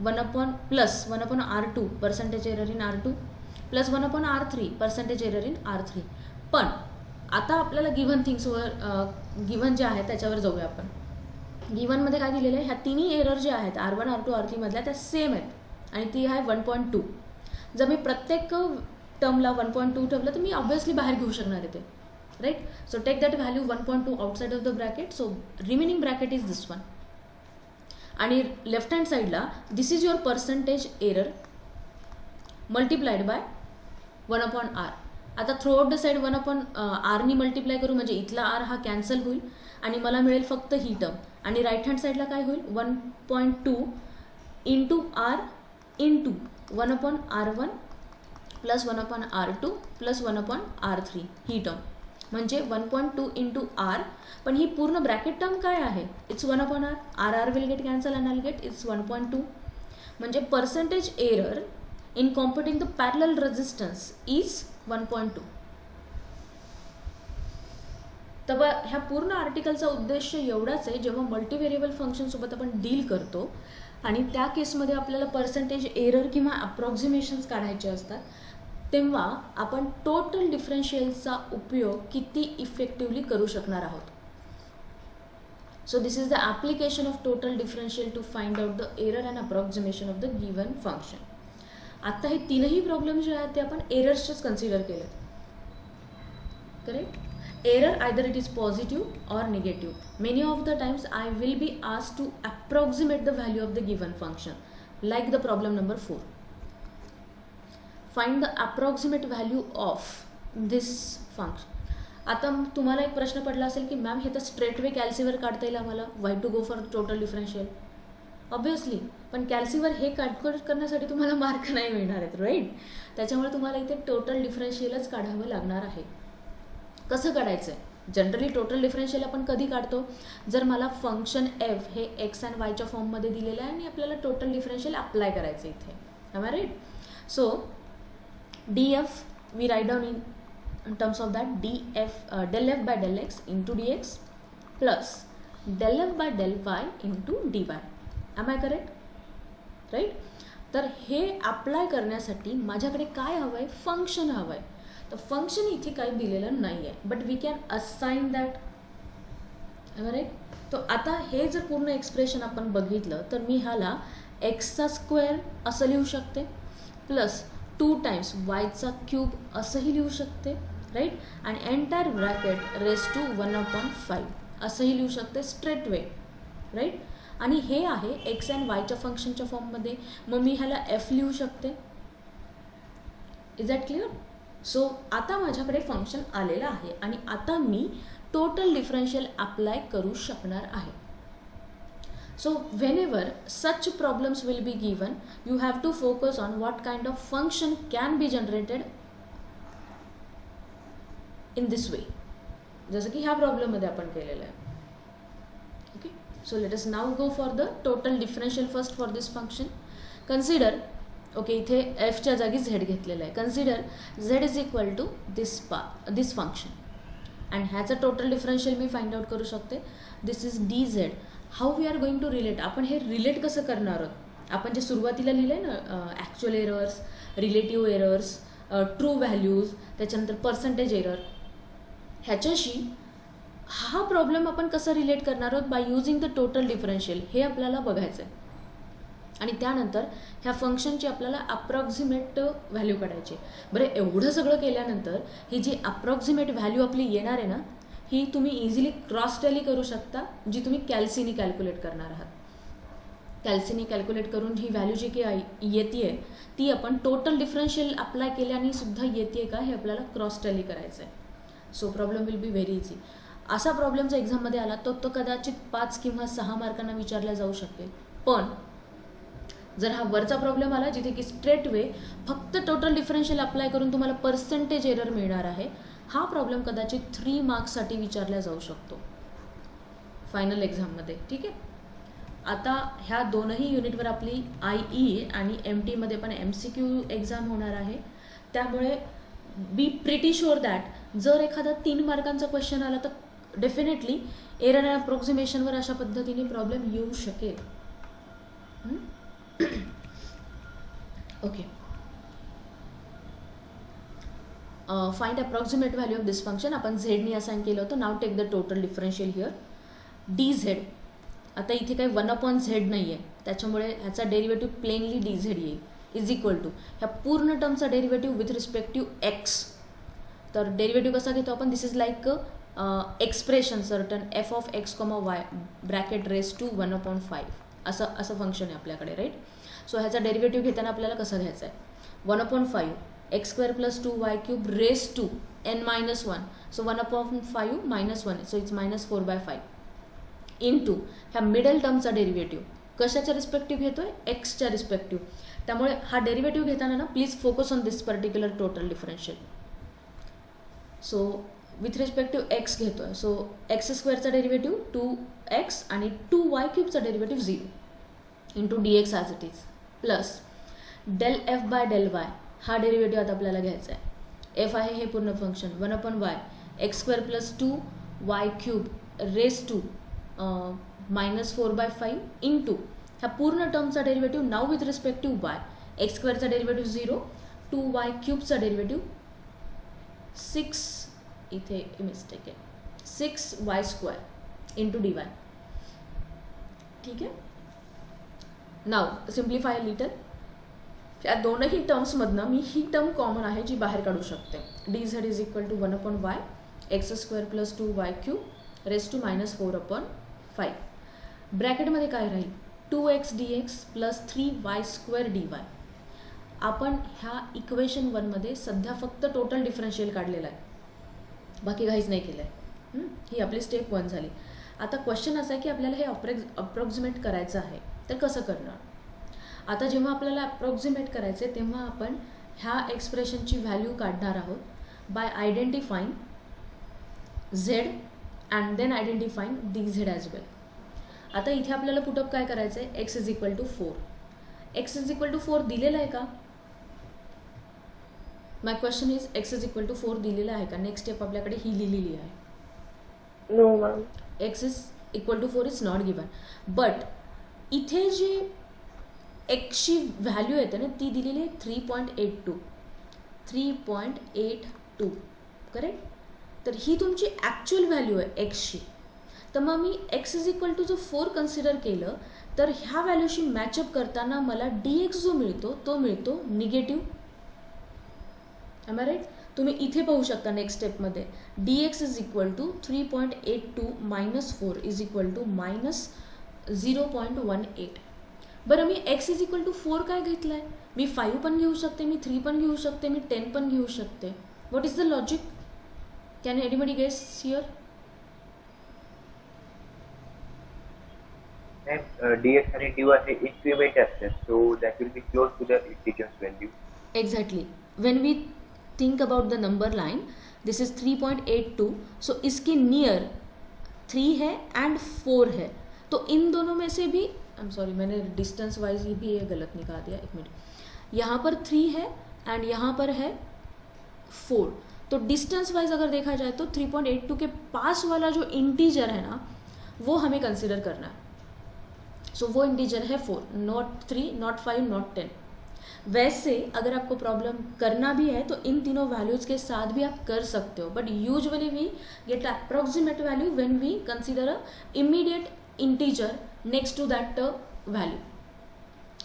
1/r2 percentage error in r2 plus 1/r3 percentage error in r3. पण आता आपल्याला गिव्हन थिंग्सवर गिव्हन जे आहे त्याच्यावर जाऊया आपण. गिव्हनमध्ये काय दिलेलं आहे? ह्या तिन्ही एरर जे आहेत r1, r2, r3 मधल्या त्या सेम आहेत आणि ती आहे 1.2. जर मी प्रत्येक टर्मला 1.2 ठेवलं तर मी ऑब्व्हियसली बाहेर घेऊ शकणार आहे ते. Right. So take that value 1.2 outside of the bracket. So remaining bracket is this one. आणि लेफ्ट हँड साईडला this is your percentage error multiplied by 1/r. आता थ्रू आउट द साईड 1/rनी मल्टिप्लाय करू म्हणजे इथला r हा कॅन्सल होईल आणि मला मिळेल फक्त ही टर्म. आणि राईट हँड साईडला काय होईल? 1.2 into r into 1/r1 plus 1/r2 plus 1/r3 ही टर्म. म्हणजे 1.2 इंटू r. पण ही पूर्ण ब्रॅकेट टर्म काय आहे? It's 1/r. r will get cancel and I get it's 1.2. म्हणजे percentage error in computing the parallel resistance is 1.2. तर ह्या पूर्ण आर्टिकलचा उद्देश एवढाच आहे. जेव्हा मल्टीव्हेरिएबल फंक्शनसोबत आपण डील करतो आणि त्या केसमध्ये आपल्याला पर्सेंटेज एरर किंवा अप्रॉक्सिमेशन्स काढायचे असतात तेव्हा आपण टोटल डिफरन्शियलचा उपयोग किती इफेक्टिव्हली करू शकणार आहोत. So this is the application of total differential to find out the error and approximation of the given function. आता हे तीनही प्रॉब्लेम जे आहेत ते आपण एरर्सचेच कन्सिडर केलेत. Correct. Error either it is positive or negative. Many of the times I will be asked to approximate the value of the given function, like the problem number 4. Find the approximate value of this function. आता तुम्हाला एक प्रश्न पडला असेल की मॅम हे तर स्ट्रेट वे कॅल्सीवर काढता येईल आम्हाला, why to go for total differential. Obviously, पण कॅल्सीवर हे कॅल्क्युलेट करण्यासाठी तुम्हाला मार्क नाही मिळणार आहेत, राईट. त्याच्यामुळे तुम्हाला इथे टोटल डिफरन्शियलच काढावं लागणार आहे. कसं काढायचं आहे? जनरली टोटल डिफरन्शियल आपण कधी काढतो? जर मला फंक्शन एफ हे एक्स अँड वायच्या फॉर्ममध्ये दिलेलं आहे आणि आपल्याला टोटल डिफरन्शियल अप्लाय करायचं इथे. Am I right? So D F we write down in terms of that del f by del x into dx plus del f by del y into dy. Am I correct? Right. तर हे अप्लाय करण्यासाठी माझ्याकडे काय हवं आहे? फंक्शन हवं आहे. तर फंक्शन इथे काही दिलेलं नाही आहे, but we can assign that. Right. तो आता हे जर पूर्ण एक्सप्रेशन आपण बघितलं तर मी ह्याला एक्सचा स्क्वेअर असं लिहू शकते प्लस 2 टाइम्स वायचा क्यूब असंही लिहू शकते, राईट. आणि एंटायर ब्रॅकेट रेस टू 1/5 असंही लिहू शकते स्ट्रेट वे, राईट. आणि हे आहे एक्स अँड वायच्या फंक्शनच्या फॉर्ममध्ये. मग मी ह्याला एफ लिहू शकते. Is that clear? सो आता माझ्याकडे फंक्शन आलेलं आहे आणि आता मी टोटल डिफरन्शियल अप्लाय करू शकणार आहे. So whenever such problems will be given, you have to focus on what kind of function can be generated in this way. जसं की ह्या प्रॉब्लेम मध्ये आपण केलेलं आहे. Okay. So let us now go for the total differential first for this function. Consider, okay, इथे एफच्या जागी झेड घेतलेलं आहे. Consider Z is equal to this function and ह्याचं टोटल डिफरन्शियल मी फाइंड आउट करू शकते. This is D Z. How we are going to relate? आपण हे रिलेट कसं करणार आहोत? आपण जे सुरुवातीला लिहिलं आहे ना, actual errors, relative errors, true values, त्याच्यानंतर पर्सेंटेज एरर, ह्याच्याशी हा प्रॉब्लेम आपण कसं रिलेट करणार आहोत? By using the total differential. हे आपल्याला बघायचं आहे. आणि त्यानंतर ह्या फंक्शनची आपल्याला अप्रॉक्झिमेट व्हॅल्यू काढायची. बरं, एवढं सगळं केल्यानंतर ही जी अप्रॉक्झिमेट व्हॅल्यू आपली येणार आहे ना, ही तुम्ही इझिली क्रॉस टॅली करू शकता, जी तुम्ही कॅल्सीनी कॅल्क्युलेट करणार आहात. कॅल्सीनी कॅल्क्युलेट करून ही व्हॅल्यू जी काही येते ती आपण टोटल डिफरन्शियल अप्लाय केल्याने सुद्धा येते का हे आपल्याला क्रॉस टॅली करायचं आहे. So problem will be very easy. असा प्रॉब्लेम जर एक्झाममध्ये आला तो कदाचित 5 किंवा 6 मार्कांना विचारला जाऊ शकेल. पण जर हा वरचा प्रॉब्लेम आला जिथे की स्ट्रेट वे फक्त टोटल डिफरन्शियल अप्लाय करून तुम्हाला पर्सेंटेज एरर मिळणार आहे, हा प्रॉब्लेम कदाचित 3 मार्क्ससाठी विचारला जाऊ शकतो फायनल एक्झाममध्ये. ठीक आहे. आता ह्या दोनही युनिटवर आपली IE आणि MT पण MCQ एक्झाम होणार आहे. त्यामुळे बी प्रिटी शुअर दॅट जर एखादा 3 मार्कांचा क्वेश्चन आला तर डेफिनेटली एरर अँड अप्रॉक्सिमेशनवर अशा पद्धतीने प्रॉब्लेम येऊ शकेल. Okay. Find approximate value of this function. आपण झेडनी असाइन केलं होतं. Now take the total differential here. D Z. आता इथे काही 1/z नाही आहे, त्याच्यामुळे ह्याचा डेरिव्हेटिव्ह प्लेनली डी झेड येईल. इज इक्वल टू ह्या पूर्ण टर्मचा डेरिव्हेटिव्ह विथ रिस्पेक्टिव्ह एक्स. तर डेरिव्हेटिव्ह कसा घेतो आपण? This is like expression certain f of x, y bracket raise to 1/5 असं फंक्शन आहे आपल्याकडे, राईट. सो ह्याचा डेरिव्हेटिव्ह घेताना आपल्याला कसं घ्यायचा आहे? 1/5 x² + 2y³ raise to n-1. So 1/5 -1, so it's -4/5 into ह्या मिडल टर्मचा डेरिव्हेटिव्ह कशाच्या रिस्पेक्टिव्ह घेतोय? एक्सच्या रिस्पेक्टिव्ह. त्यामुळे हा डेरिव्हेटिव्ह घेताना ना please focus on this particular total differential. So with respective x घेतोय. सो x² डेरिव्हेटिव्ह 2x आणि 2y³ derivative 0 into dx as it is plus del f by del y. हा डेरिव्हेटिव्ह आता आपल्याला घ्यायचा आहे. एफ आहे हे पूर्ण function 1/y x² + 2y³ raise to -4/5 into ह्या पूर्ण टर्मचा derivative now with respective y. x² derivative 0, 2y³ derivative 6, इथे मिस्टेक आहे, 6y² इंटू dy. ठीक आहे. Now simplify later. या दोनही टर्म्समधनं मी ही टर्म कॉमन आहे जी बाहेर काढू शकते. dz is equal to 1/y x² + 2y³ raise to -4/5. ब्रॅकेटमध्ये काय राहील? 2x dx + 3y² dy. आपण ह्या इक्वेशन 1मध्ये सध्या फक्त टोटल डिफरन्शियल काढलेला आहे, बाकी काहीच नाही केलं आहे. ही आपली स्टेप 1 झाली. आता क्वेश्चन असा आहे की आपल्याला हे अप्रॉक्सिमेट करायचं आहे, तर कसं करणार. आता जेव्हा आपल्याला अप्रॉक्सिमेट करायचं आहे तेव्हा आपण ह्या एक्सप्रेशनची व्हॅल्यू काढणार आहोत by identifying Z and then identifying D Z as well. आता इथे आपल्याला पुटअप काय करायचं आहे, X is equal to 4. X is equal to 4 दिलेलं आहे का. My question is X is equal to 4 दिलेलं आहे का. नेक्स्ट स्टेप आपल्याकडे ही लिहिलेली आहे. No ma'am. X is equal to 4 is not given. But इथे जी एक्सची व्हॅल्यू येते ना ती दिलेली आहे 3.82. 3.82 करेक्ट. तर ही तुमची ॲक्च्युअल व्हॅल्यू आहे एक्सची. तर मग मी एक्स इज इक्वल टू जो 4 कन्सिडर केलं तर ह्या व्हॅल्यूशी मॅचअप करताना मला डी एक्स जो मिळतो तो मिळतो निगेटिव्ह. M I right. तुम्ही इथे पाहू शकता नेक्स्ट स्टेपमध्ये d x is equal to 3.82 minus 4 is equal to minus 0.18. बरं मी एक्स इज इक्वल टू 4 काय घेतलं आहे. मी 5 पण घेऊ शकते, मी 3 पण घेऊ शकते, मी 10 पण घेऊ शकते. What is the logic. Can anybody guess here. dx आणि dy हे increment असतात, so that will be close to the integer's value. Exactly. When we think about the number line, this is 3.82. So इसके नियर 3 है एंड 4 है. तो इन दोनों में से भी I am sorry Maine distance wise भी ये गलत निकाल दिया. एक मिनट. यहाँ पर 3 है एंड यहाँ पर है 4. तो डिस्टेंस वाइज अगर देखा जाए तो 3.82 के पास वाला जो इंटीजर है ना वो हमें कंसिडर करना है. सो वो इंटीजर है 4, नॉट 3, नॉट 5, नॉट 10. वैसे अगर आपको प्रॉब्लम करना भी है तो इन तीनों वैल्यूज़ के साथ भी आप कर सकते हो. But usually we get approximate value when we consider a immediate integer next to that value.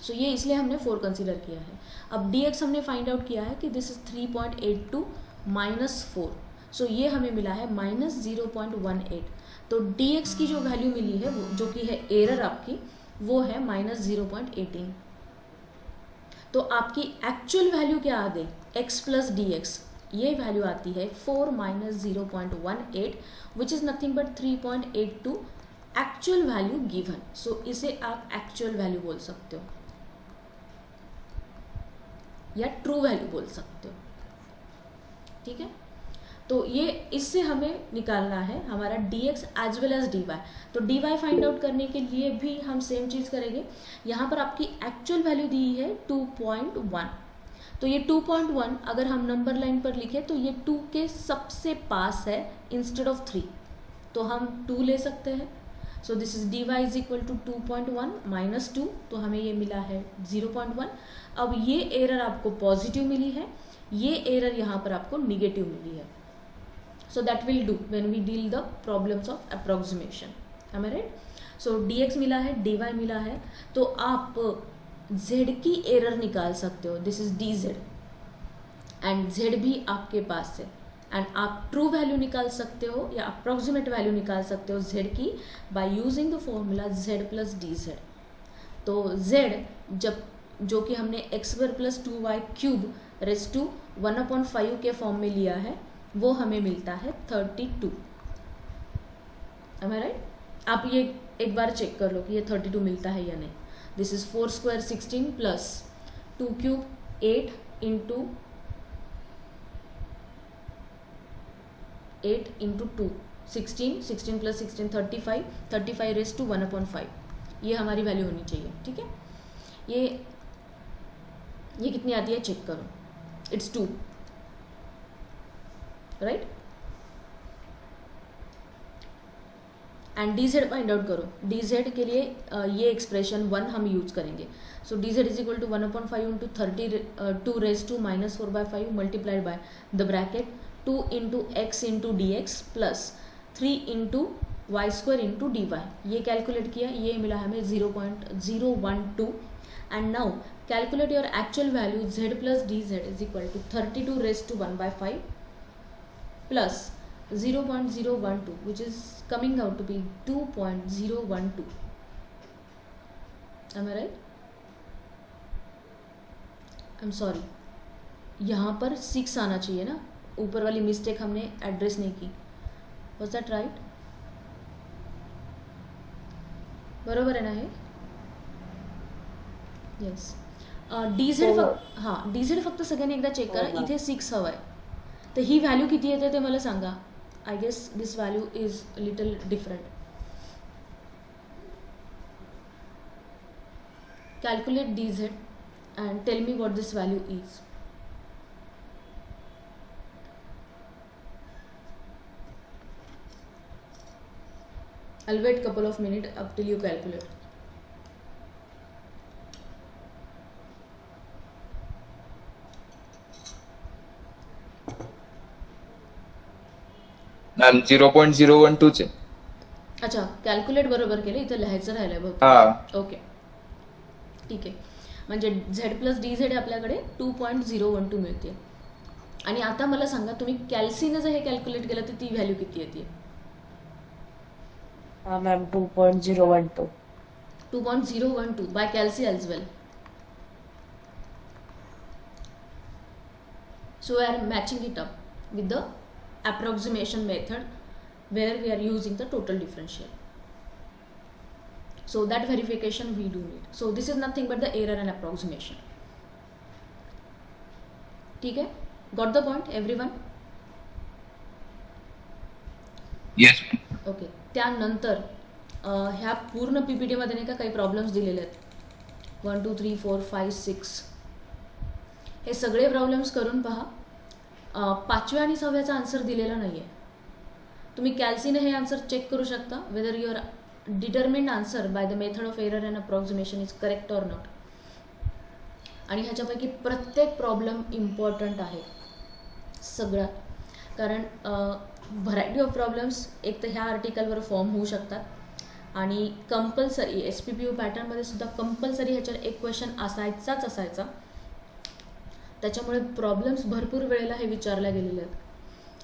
So ये इसलिए हमने 4 कंसीडर किया है. अब डी एक्स हमने फाइंड आउट किया है कि दिस इज 3.82 माइनस 4. सो ये हमें मिला है माइनस 0.18. तो डी एक्स की जो वैल्यू मिली है वो जो कि है एरर आपकी वो है माइनस 0.18. तो आपकी एक्चुअल वैल्यू क्या आ गई x प्लस डी एक्स. ये वैल्यू आती है 4 minus 0.18 which is nothing but 3.82 actual value given. So इसे आप एक्चुअल वैल्यू बोल सकते हो या ट्रू वैल्यू बोल सकते हो. ठीक है. तो ये इससे हमें निकालना है हमारा D x age well age D Wai. तो डी वाई फाइंड आउट करने के लिए भी हम सेम चीज़ करेंगे. यहाँ पर आपकी एक्चुअल वैल्यू दी है 2.1. तो ये 2.1 अगर हम नंबर लाइन पर लिखें तो ये 2 के सबसे पास है इंस्टेड ऑफ 3. तो हम 2 ले सकते हैं. So this is d y is equal to 2.1 minus 2. तो हमें ये मिला है 0.1. अब ये एरर आपको पॉजिटिव मिली है, ये एरर यहाँ पर आपको निगेटिव मिली है. So that will do when we deal the problems of approximation. Am I right? So dx मिला है, dy मिला है, तो आप z की एरर निकाल सकते हो. दिस इज dz एंड z भी आपके पास है एंड आप ट्रू वैल्यू निकाल सकते हो या अप्रॉक्सीमेट वैल्यू निकाल सकते हो z की by using the formula z plus dz. तो z जब जो कि हमने x square plus 2y cube raise to 1/5 के फॉर्म में लिया है वो हमें मिलता है 32. Am I right? आप ये एक बार चेक कर लो कि ये 32 मिलता है या नहीं. This is 4 square 16 plus 2 cube 8 into 2 16 प्लस 16 35 रेस टू 1/5. ये हमारी वैल्यू होनी चाहिए. ठीक है. ये कितनी आती है चेक करो. It's 2 right. And d z find out करो. डी जेड के लिए ये एक्सप्रेशन 1 हम यूज करेंगे. So d z is equal to 1/5 into 32 raise to minus 4/5 multiplied by the bracket 2 into x into d x plus 3 into y square into d y. ये कैलकुलेट किया, ये मिला हमें 0.012. And now calculate your actual value z plus D z is equal to 32 raise to 1/5 plus 0.012 which is coming out to be 2.012. Am I right? I am sorry, यहाँ पर 6 आना चाहिए ना, ऊपर वाली मिस्टेक हमने एड्रेस नहीं की. Was that right? बरोबर आहे ना हे? येस. DZ फक्त हां, DZ फक्त सगळ्यांनी एकदा चेक करा. इथे 6 हवं आहे, तर ही व्हॅल्यू किती येते ते मला सांगा. I guess this value is little different. Calculate DZ and tell me what this value is. I'll wait couple of minutes up till you calculate. Ma'am 0.012 चे. अच्छा, कॅल्क्युलेट बरोबर केलं, इथं लिहायचं राहिलंय बहुतेक. हा ओके, ठीक आहे. म्हणजे Z+DZ आपल्याकडे 2.012 मिळते. आणि आता मला सांगा, तुम्ही कॅल्सीनं जर हे कॅल्क्युलेट केलं तर ती व्हॅल्यू किती येते? Ma'am 2.012. 2.012 by calci as well. So we are matching it up with the approximation method where we are using the total differential. So that verification we do need. So this is nothing but the error and approximation. ठीक है? Got the point everyone? Yes. Okay. त्यानंतर ह्या पूर्ण PPT मध्ये नाही का काही प्रॉब्लेम्स दिलेले आहेत. 1 2 3 4 5 6 हे सगळे प्रॉब्लेम्स करून पहा. 5व्या आणि 6व्याचा आन्सर दिलेला नाही आहे. तुम्ही कॅल्सीने हे आन्सर चेक करू शकता whether your determined answer by the method of error and approximation is correct or not. आणि ह्याच्यापैकी प्रत्येक प्रॉब्लेम इम्पॉर्टंट आहे सगळ्यात, कारण व्हरायटी ऑफ प्रॉब्लेम्स एक तर ह्या आर्टिकलवर फॉर्म होऊ शकतात आणि कंपल्सरी SPPU पॅटर्नमध्ये सुद्धा कंपल्सरी ह्याच्यावर एक क्वेश्चन असायचा. त्याच्यामुळे प्रॉब्लेम्स भरपूर वेळेला हे विचारल्या गेलेले आहेत.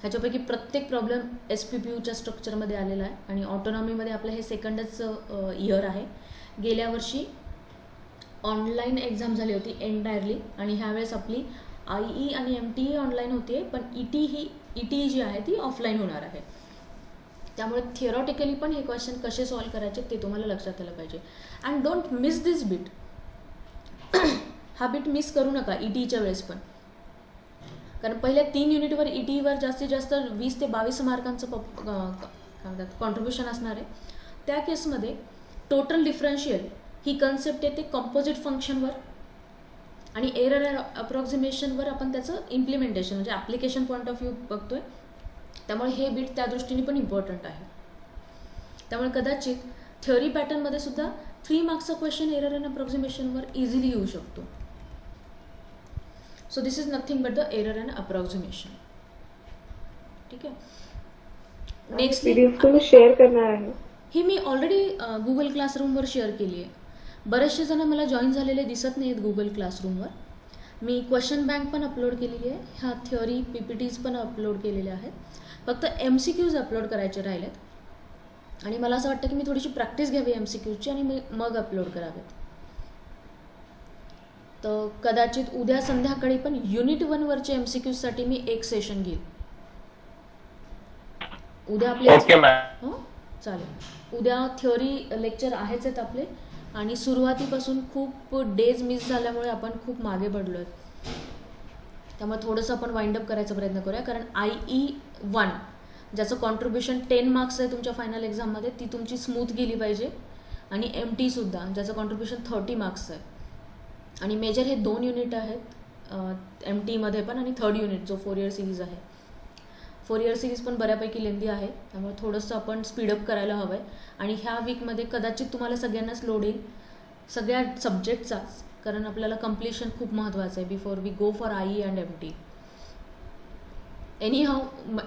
ह्याच्यापैकी प्रत्येक प्रॉब्लेम SPPUच्या स्ट्रक्चरमध्ये आलेला आहे आणि ऑटोनॉमीमध्ये आपलं हे सेकंडच इयर आहे. गेल्या वर्षी ऑनलाईन एक्झाम झाली होती एंटायरली आणि ह्यावेळेस आपली IE आणि MTE ऑनलाईन होती, पण ETE जी आहे ती ऑफलाईन होणार आहे. त्यामुळे थिअरॉटिकली पण हे क्वेश्चन कसे सॉल्व करायचे ते तुम्हाला लक्षात आलं पाहिजे. And don't miss this bit. हा बिट मिस करू नका ETEच्या वेळेस पण, कारण पहिल्या 3 युनिटवर ETEवर जास्तीत जास्त 20 ते 22 मार्कांचं काय म्हणतात कॉन्ट्रीब्युशन असणार आहे. त्या केसमध्ये टोटल डिफरन्शियल ही कन्सेप्ट येते कंपोजिट फंक्शनवर आणि एरर अप्रॉक्सिमेशनवर आपण त्याचं इम्प्लिमेंटेशन म्हणजे ॲप्लिकेशन पॉईंट ऑफ व्ह्यू बघतोय. त्यामुळे हे बीट त्या दृष्टीने पण इम्पॉर्टंट आहे. त्यामुळे कदाचित थिअरी पॅटर्नमध्ये सुद्धा 3 मार्क्सचा क्वेश्चन एरर अँड अप्रॉक्सिमेशनवर इझिली येऊ शकतो. So this is nothing but the error and approximation. ठीक आहे. नेक्स्ट PDF तुम्ही शेअर करणार आहे? ही मी ऑलरेडी गुगल क्लासरूमवर शेअर केली आहे. बरेचसे जण मला जॉईन झालेले दिसत नाही आहेत गुगल क्लासरूमवर. मी क्वेश्चन बँक पण अपलोड केलेली आहे, ह्या थिअरी PPTs पण अपलोड केलेल्या आहेत. फक्त MCQs अपलोड करायचे राहिलेत आणि मला असं वाटतं की मी थोडीशी प्रॅक्टिस घ्यावी MCQची आणि मग अपलोड करावेत. तर कदाचित उद्या संध्याकाळी पण युनिट 1वरचे MCQसाठी मी एक सेशन घेईन. उद्या आपले हो चालेल. उद्या थिअरी लेक्चर आहेच आहेत आपले आणि सुरुवातीपासून खूप डेज मिस झाल्यामुळे आपण खूप मागे पडलो आहेत. त्यामुळे थोडंसं आपण वाइंडअप करायचा प्रयत्न करूया, कारण IE1 ज्याचं कॉन्ट्रीब्युशन 10 मार्क्स आहे तुमच्या फायनल एक्झाममध्ये ती तुमची स्मूथ गेली पाहिजे आणि MT सुद्धा ज्याचं कॉन्ट्रीब्युशन 30 मार्क्स आहे. आणि मेजर हे 2 युनिट आहेत MTमध्ये पण आणि 3rd युनिट जो 4 इयर सिरीज आहे. 4 इयर सिरीज पण बऱ्यापैकी लेंदी आहे, त्यामुळे थोडंसं आपण स्पीडअप करायला हवं आहे. आणि ह्या वीकमध्ये कदाचित तुम्हाला सगळ्यांनाच लोड येईल सगळ्या सब्जेक्टचाच, कारण आपल्याला कम्प्लिशन खूप महत्त्वाचं आहे before we go for IE and MT. Any how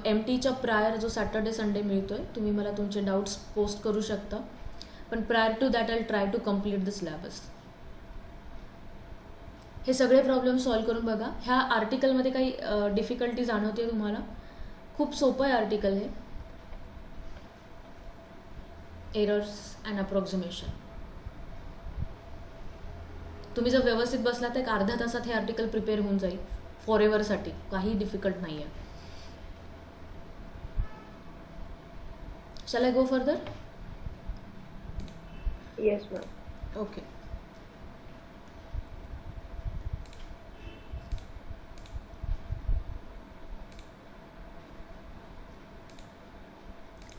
MTच्या prior जो सॅटर्डे संडे मिळतो आहे तुम्ही मला तुमचे डाऊट्स पोस्ट करू शकता, पण prior to that I try to complete the syllabus. हे सगळे प्रॉब्लेम सॉल्व करून बघा. ह्या आर्टिकलमध्ये काही डिफिकल्टी जाणवते तुम्हाला? खूप सोपं आहे आर्टिकल हे. Errors and approximation. तुम्ही जर व्यवस्थित बसला तर एक अर्ध्या तासात हे आर्टिकल प्रिपेअर होऊन जाईल फॉर एव्हरसाठी. काही डिफिकल्ट नाही आहे. Shall I go further? Yes ma'am. Okay.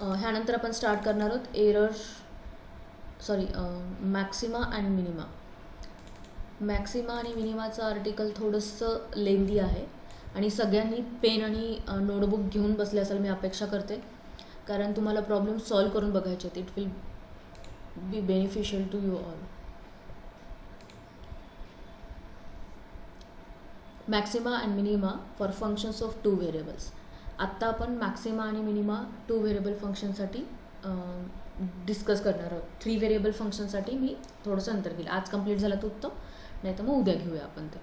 ह्यानंतर आपण स्टार्ट करणार आहोत मॅक्सिमा अँड मिनिमा. मॅक्सिमा आणि मिनिमाचं आर्टिकल थोडंसं लेंदी आहे आणि सगळ्यांनी पेन आणि नोटबुक घेऊन बसले असाल मी अपेक्षा करते, कारण तुम्हाला प्रॉब्लेम सॉल्व करून बघायचे आहेत. It will be beneficial to you all. Maxima and minima for functions of 2 variables. आत्ता आपण मॅक्सिमा आणि मिनिमा 2 व्हेरिएबल फंक्शनसाठी डिस्कस करणार आहोत. 3 व्हेरिएबल फंक्शनसाठी मी थोडंसं नंतर घेईल. आज कंप्लीट झाला तर उत्तम, नाही तर मग उद्या घेऊया आपण ते.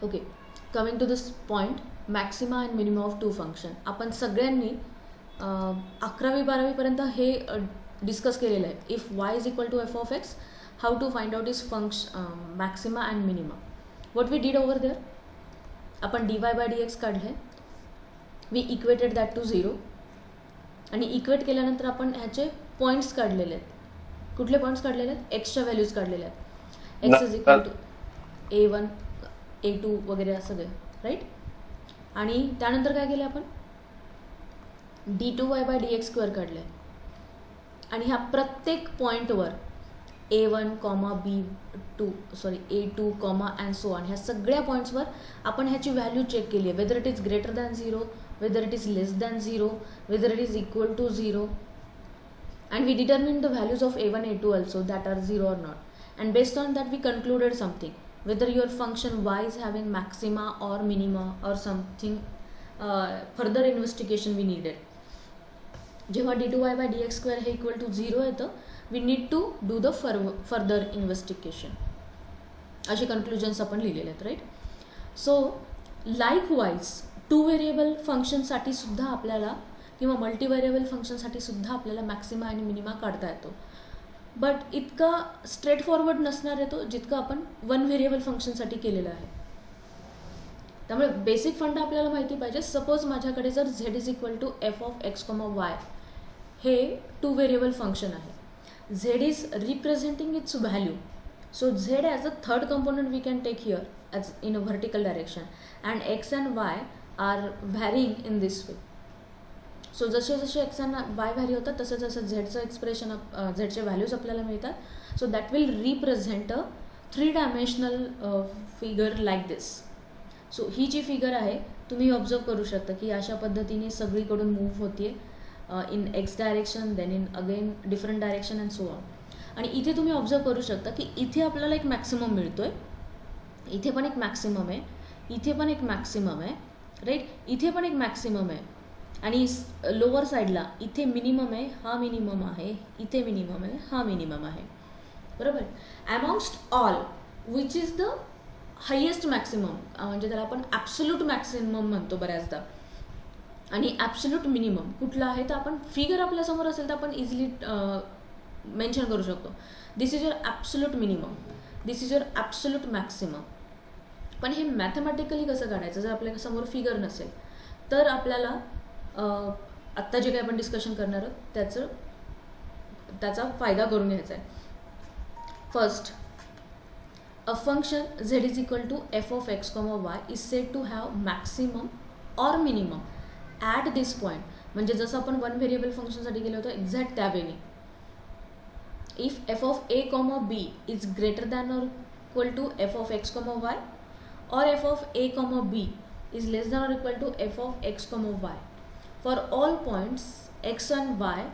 Okay, coming to this point, maxima and minima of 2 function. आपण सगळ्यांनी 11वी-12वीपर्यंत हे डिस्कस केलेलं आहे. If y is equal to f of x, how to find out is maxima and minima. What we did over there, आपण dy बाय dx काढले, वी इक्वेटेड दॅट टू 0 आणि इक्वेट केल्यानंतर आपण ह्याचे पॉईंट्स काढलेले आहेत. कुठले पॉईंट्स काढलेले आहेत? एक्सच्या व्हॅल्यूज काढलेल्या आहेत. X is equal to A1 A2 वगैरे सगळे, राईट. आणि त्यानंतर काय केलं आपण? d2y बाय dx स्क्वेअर काढले आणि ह्या प्रत्येक पॉईंटवर A1, A2, and so on, ह्या सगळ्या पॉईंट्सवर आपण ह्याची व्हॅल्यू चेक केली आहे. Whether it is greater than 0, whether it is less than 0, whether it is equal to 0, and we determined the values of a1 a2 also that are 0 or not, and based on that we concluded something, whether your function y is having maxima or minima or something. Further investigation we needed. जेव्हा d2y by dx square हे equal to 0 येतं, we need to do the further investigation. असे कन्क्लुजन्स आपण लिहिलेले आहेत, राईट. सो लाईकवाईज 2 व्हेरिएबल फंक्शनसाठी सुद्धा आपल्याला किंवा मल्टी व्हेरिएबल फंक्शनसाठी सुद्धा आपल्याला मॅक्सिमा आणि मिनिमा काढता येतो. बट इतका स्ट्रेट फॉरवर्ड नसणार आहे तो जितका आपण 1 व्हेरिएबल फंक्शनसाठी केलेला आहे. त्यामुळे बेसिक फंड आपल्याला माहिती पाहिजे. सपोज माझ्याकडे जर z is equal to f of x y हे 2 व्हेरिएबल फंक्शन आहे. z is representing its value. So z as a third component we can take here as in a vertical direction and x and y are varying in this way. So जसे जसे एक्स अँड वाय व्हॅरी होतात तसं जसं झेडचं एक्सप्रेशन झेडचे व्हॅल्यूज आपल्याला मिळतात. So that will represent a 3 dimensional figure like this. So ही जी फिगर आहे तुम्ही ऑब्झर्व करू शकता की अशा पद्धतीने सगळीकडून मूव्ह होते in x direction, then in again different direction and so on. आणि इथे तुम्ही ऑब्झर्व करू शकता की इथे आपल्याला एक मॅक्सिमम मिळतोय, इथे पण एक मॅक्सिमम आहे, इथे पण एक मॅक्सिमम आहे, राईट. इथे पण एक मॅक्सिमम आहे आणि लोअर साईडला इथे मिनिमम आहे, हा मिनिमम आहे, इथे मिनिमम आहे, हा मिनिमम आहे, बरोबर. Amongst all which is the highest maximum, म्हणजे त्याला आपण ॲब्सोल्यूट मॅक्सिमम म्हणतो बऱ्याचदा. आणि ॲब्सोल्यूट मिनिमम कुठला आहे तर आपण फिगर आपल्यासमोर असेल तर आपण इझिली मेन्शन करू शकतो. This is your absolute minimum, this is your absolute maximum. पण हे मॅथमॅटिकली कसं काढायचं जर आपल्यासमोर फिगर नसेल तर आपल्याला आत्ता जे काही आपण डिस्कशन करणार आहोत त्याचा फायदा करून घ्यायचा आहे. First, a function z is equal to f of x y is said to have maximum or minimum at this point. म्हणजे जसं आपण 1 व्हेरिएबल फंक्शनसाठी गेलो होतो एक्झॅक्ट त्या वेने. If F of a comma b is greater than or equal to f of x y or f of a comma b is less than or equal to f of x comma y for all points x and y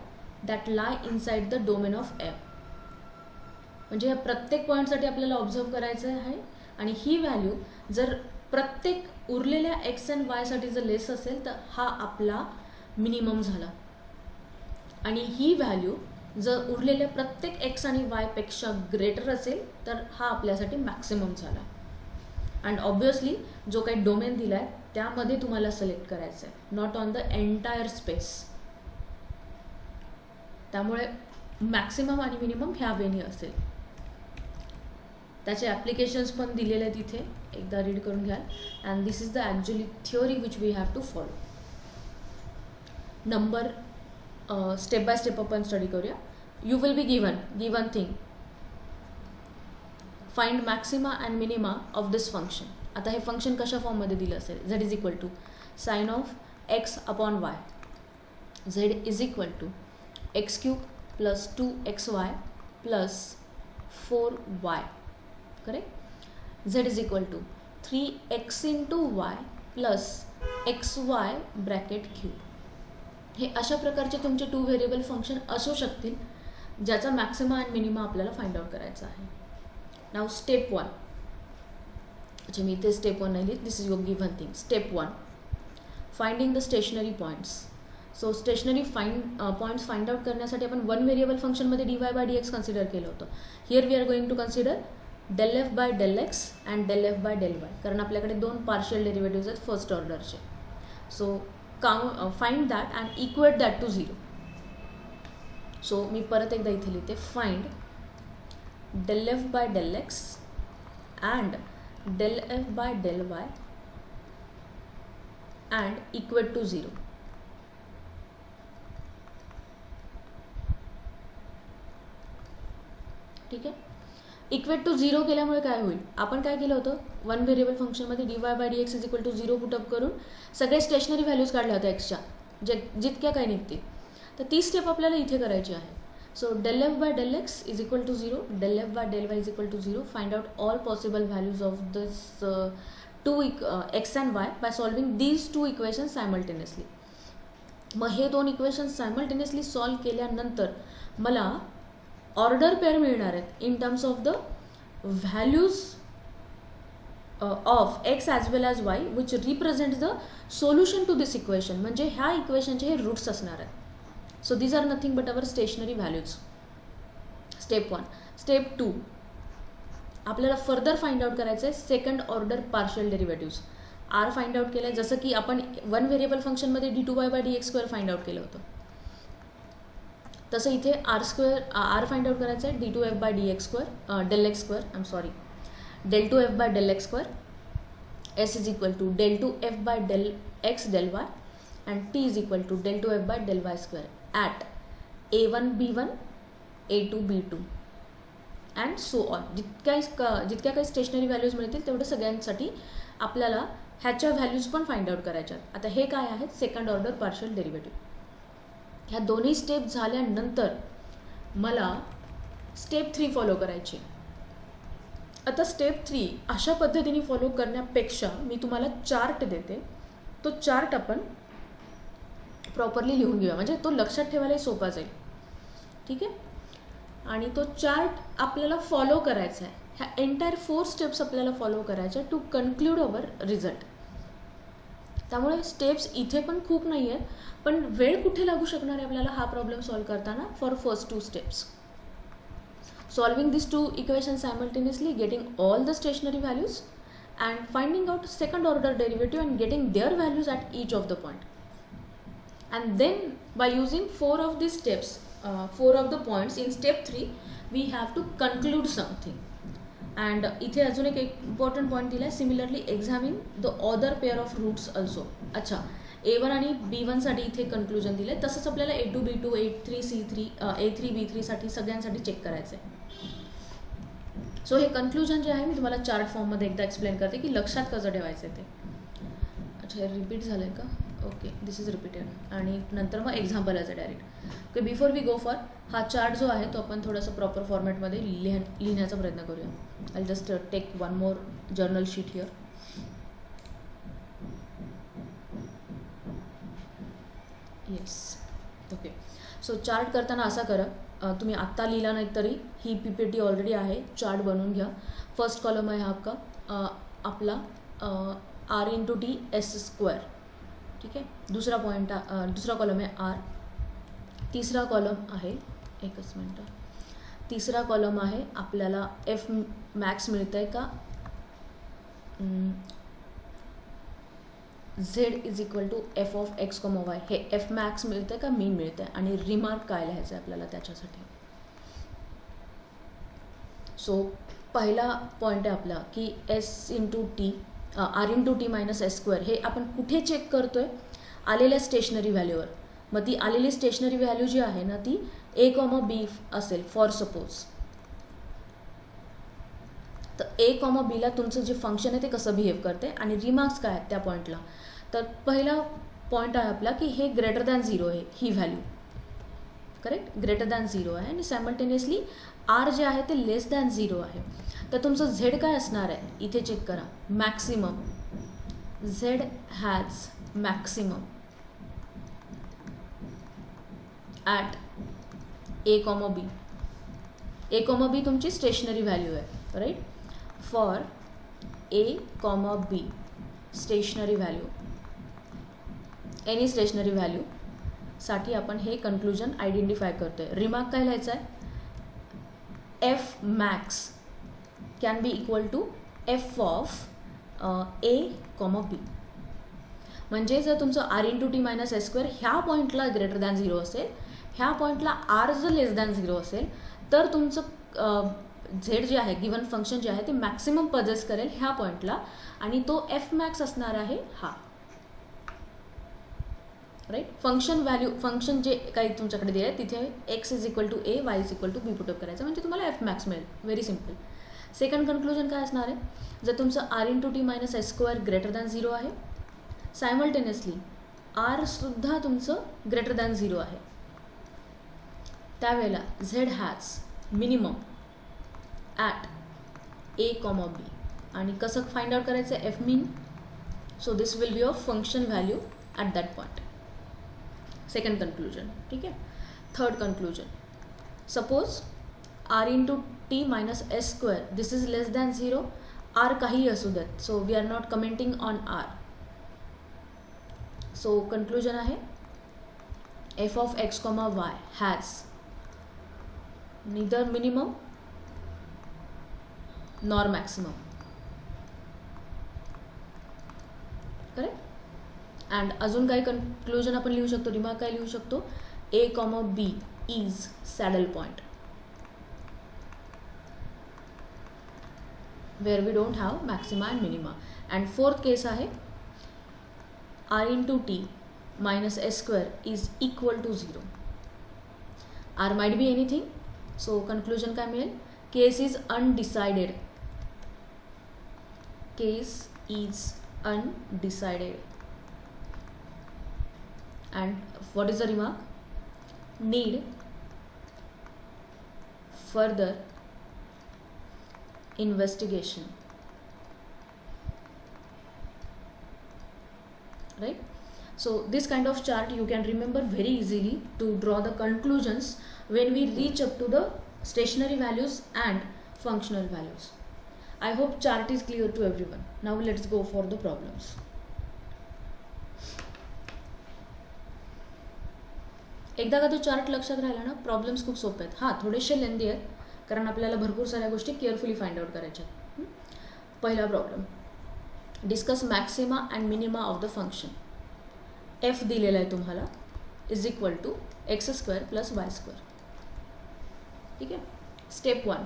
that lie inside the domain of f. म्हणजे या प्रत्येक पॉईंटसाठी आपल्याला ऑब्झर्व करायचं आहे आणि ही व्हॅल्यू जर प्रत्येक उरलेल्या x and y साठी जर लेस असेल तर हा आपला मिनिमम झाला आणि ही व्हॅल्यू जर उरलेल्या प्रत्येक x आणि y पेक्षा ग्रेटर असेल तर हा आपल्यासाठी मॅक्सिमम झाला. अँड ऑब्वियसली जो काही डोमेन दिला आहे त्यामध्ये तुम्हाला सिलेक्ट करायचं आहे, not on the entire space. त्यामुळे मॅक्सिमम आणि मिनिमम ह्या वेनी असेल. त्याचे ॲप्लिकेशन्स पण दिलेले आहेत इथे, एकदा रीड करून घ्याल. And this is the actually theory which we have to follow. Number step by step आपण स्टडी करूया. You will be given thing, find maxima and minima of this function. आता हे फंक्शन कशा फॉर्ममध्ये दिलं असेल, z is equal to sine of x upon y. Z is equal to x cube plus 2xy plus 4y. Correct. Z is equal to 3x into y plus xy bracket cube. हे अशा प्रकारचे तुमचे 2 व्हेरिएबल फंक्शन असू शकतील ज्याचा मॅक्सिमा अँड मिनिमा आपल्याला फाइंड आउट करायचा आहे. नाव स्टेप 1. अच्छा, मी इथे स्टेप 1 नाही लिहित, this is your given thing. Step 1, finding the stationary points. So stationary points find out करण्यासाठी आपण 1 व्हेरिएबल फंक्शनमध्ये dy/dx कन्सिडर केलं होतं. Here we are going to consider del f by del x and del f by del y, कारण आपल्याकडे 2 पार्शियल डेरिव्हेटिव्ज आहेत फर्स्ट ऑर्डरचे. So find that and equate that to 0. So मी परत एकदा इथे लिहिते, find del f by del x and del f by del y and equate to 0. ठीक आहे. इक्वेट टू 0 केल्यामुळे काय होईल, आपण काय केलं होतं, 1 व्हेरिएबल फंक्शनमध्ये dy/dx is equal to 0 put up करून सगळे स्टेशनरी व्हॅल्यूज काढल्या होत्या एक्सच्या, जितक्या काही निघतील. तर ती स्टेप आपल्याला इथे करायची आहे. So del f by del x is equal to 0, del f by del y is equal to 0. Find out all possible values of this 2 x and y by solving these 2 equations simultaneously. मग हे 2 इक्वेशन्स सायमल्टेनियसली सॉल्व केल्यानंतर मला ऑर्डर पेअर मिळणार आहेत in terms of the values of x as well as y which represent the solution to this equation. म्हणजे ह्या इक्वेशनचे हे रूट्स असणार आहेत. So these are nothing but our stationary values. Step 1. Step 2, आपल्याला फर्दर फाइंड आउट करायचं आहे second order partial derivatives. R find out केलं आहे, जसं की आपण 1 व्हेरिएबल फंक्शनमध्ये d2y/dx² फाइंड आउट केलं होतं, तसं इथे आर फाइंड आउट करायचं आहे d2f/dx², del x², I am sorry, del 2f/del x². s is equal to del 2f/del x del y and t is equal to del 2f/del y² at a1 b1 a2 b2 and so on. जितक्या काही स्टेशनरी व्हॅल्यूज मिळतील तेवढं सगळ्यांसाठी आपल्याला ह्याच्या व्हॅल्यूज पण फाइंड आउट करायच्या. आता हे काय आहेत, सेकंड ऑर्डर पार्शियल डेरिव्हेटिव्ह. ह्या दोन्ही स्टेप झाल्यानंतर मला स्टेप 3 फॉलो करायची. आता स्टेप 3 अशा पद्धतीने फॉलो करण्यापेक्षा मी तुम्हाला चार्ट देते, तो चार्ट आपण प्रॉपरली लिहून घेऊया, म्हणजे तो लक्षात ठेवायला सोपा जाईल. ठीक आहे. आणि तो चार्ट आपल्याला फॉलो करायचा आहे. ह्या एंटायर 4 स्टेप्स आपल्याला फॉलो करायच्या टू कन्क्लूड अवर रिझल्ट. त्यामुळे स्टेप्स इथे पण खूप नाही आहेत, पण वेळ कुठे लागू शकणार आहे आपल्याला हा प्रॉब्लेम सॉल्व करताना. For first 2 steps, solving this 2 equations simultaneously, getting all the stationary values and finding out second order derivative and getting their values at each of the point. And then by using 4 of the steps, 4 of the points in step 3 we have to conclude something. And इथे अजून एक इम्पॉर्टंट पॉईंट दिला आहे, similarly examine the other pair of roots also. अच्छा, a1 आणि b1साठी इथे कन्क्लुजन दिलं आहे, तसंच आपल्याला a2 b2 a3 c3 a3 b3 साठी सगळ्यांसाठी चेक करायचं आहे. सो हे कन्क्लुजन जे आहे मी तुम्हाला चार्ट फॉर्ममध्ये एकदा एक्सप्लेन करते की लक्षात कसं ठेवायचं आहे ते. अच्छा, हे रिपीट झालं आहे का? Okay, this is repeated. आणि नंतर मग एक्झाम्पल याचं direct. Okay, before we go for हा चार्ट जो आहे तो आपण थोडंसं प्रॉपर फॉर्मॅटमध्ये लिहिण्याचा प्रयत्न करूया. I just take one more journal sheet here. Yes, okay. So chart करताना असा करा, तुम्ही आत्ता लिहिला नाही तरी ही PPT ऑलरेडी आहे, चार्ट बनवून घ्या. फर्स्ट कॉलम आहे हा आपला r/t(s²). ठीक आहे. दुसरा कॉलम आहे r. तिसरा कॉलम आहे, एकच मिनटं, तिसरा कॉलम आहे आपल्याला f मॅक्स मिळतं आहे का, z is equal to f of x, y. हे f मॅक्स मिळतं आहे का मीन मिळतं आहे, आणि रिमार्क काय लिहायचं आहे आपल्याला त्याच्यासाठी. सो पहिला पॉईंट आहे आपला की s into t r into T minus S square हे आपण कुठे चेक करतोय, आलेल्या स्टेशनरी व्हॅल्यूवर. मग ती आलेली स्टेशनरी व्हॅल्यू जी आहे ना ती ए कॉमा बी असेल फॉर सपोज. तर ए कॉमा बीला तुमचं जे फंक्शन आहे ते कसं बिहेव करते आणि रिमार्क्स काय आहेत त्या पॉईंटला. तर पहिला पॉईंट आहे आपला की हे ग्रेटर दॅन 0 आहे ही व्हॅल्यू. करेक्ट, ग्रेटर दॅन 0 आहे आणि सायमल्टेनियसली आर जे आहे ते लेस दॅन 0 आहे. तर तुमचं झेड काय असणार आहे इथे चेक करा, maximum. Z has maximum at a comma b. A comma b तुमची स्टेशनरी व्हॅल्यू आहे right. For a comma b stationary value, any stationary value साठी आपण हे कन्क्लुजन आयडेंटिफाय करतोय. रिमार्क काय लिहायचं आहे, f max can be equal to f of a comma b. म्हणजे जर तुमचं r into T minus S square ह्या पॉईंटला ग्रेटर दॅन 0 असेल, ह्या पॉईंटला आर जर लेस दॅन 0 असेल, तर तुमचं झेड जे आहे गिवन फंक्शन जे आहे ते मॅक्सिमम पजेस करेल ह्या पॉईंटला आणि तो एफ मॅक्स असणार आहे हा. राईट, फंक्शन व्हॅल्यू, फंक्शन जे काही तुमच्याकडे दिले आहे तिथे x is equal to a, y is equal to b put up करायचं म्हणजे तुम्हाला एफ मॅक्स मिळेल. Very simple. सेकंड कन्क्लुजन काय असणार आहे, जर तुमचं r into T minus S square greater than 0 आहे, सायमल्टेनियसली आर सुद्धा तुमचं ग्रेटर दॅन 0 आहे, त्यावेळेला z has minimum at a comma b. आणि कसं फाइंड आउट करायचं आहे, f min. So this will be of function value at that point. Second conclusion. ठीक आहे. Third conclusion, suppose r into T minus S square this is less than 0, r काहीही असू देत. So we are not commenting on r. So conclusion आहे f of x comma y has neither minimum nor maximum. Correct. And अजून काही कन्क्लुजन आपण लिहू शकतो, रिमार्क काय लिहू शकतो, a comma b is saddle point where we don't have maxima and minima. And fourth case आहे r into T minus S square is equal to 0. R might be anything. So conclusion काय मिळेल, case is undecided. Case is undecided. And what is the remark, need further investigation. Right? So this kind of chart you can remember very easily to draw the conclusions when we reach up to the stationary values and functional values. I hope chart is clear to everyone. Now let's go for the problems. एकदा का तो चार्ट लक्षात राहिला ना, प्रॉब्लेम्स खूप सोपे आहेत. हां, थोडेसे लेंदी आहेत कारण आपल्याला भरपूर साऱ्या गोष्टी केअरफुली फाइंड आउट करायच्या. पहिला problem, discuss maxima and minima of the function. F दिलेला आहे तुम्हाला is equal to x square plus y square. ठीक आहे. Step 1,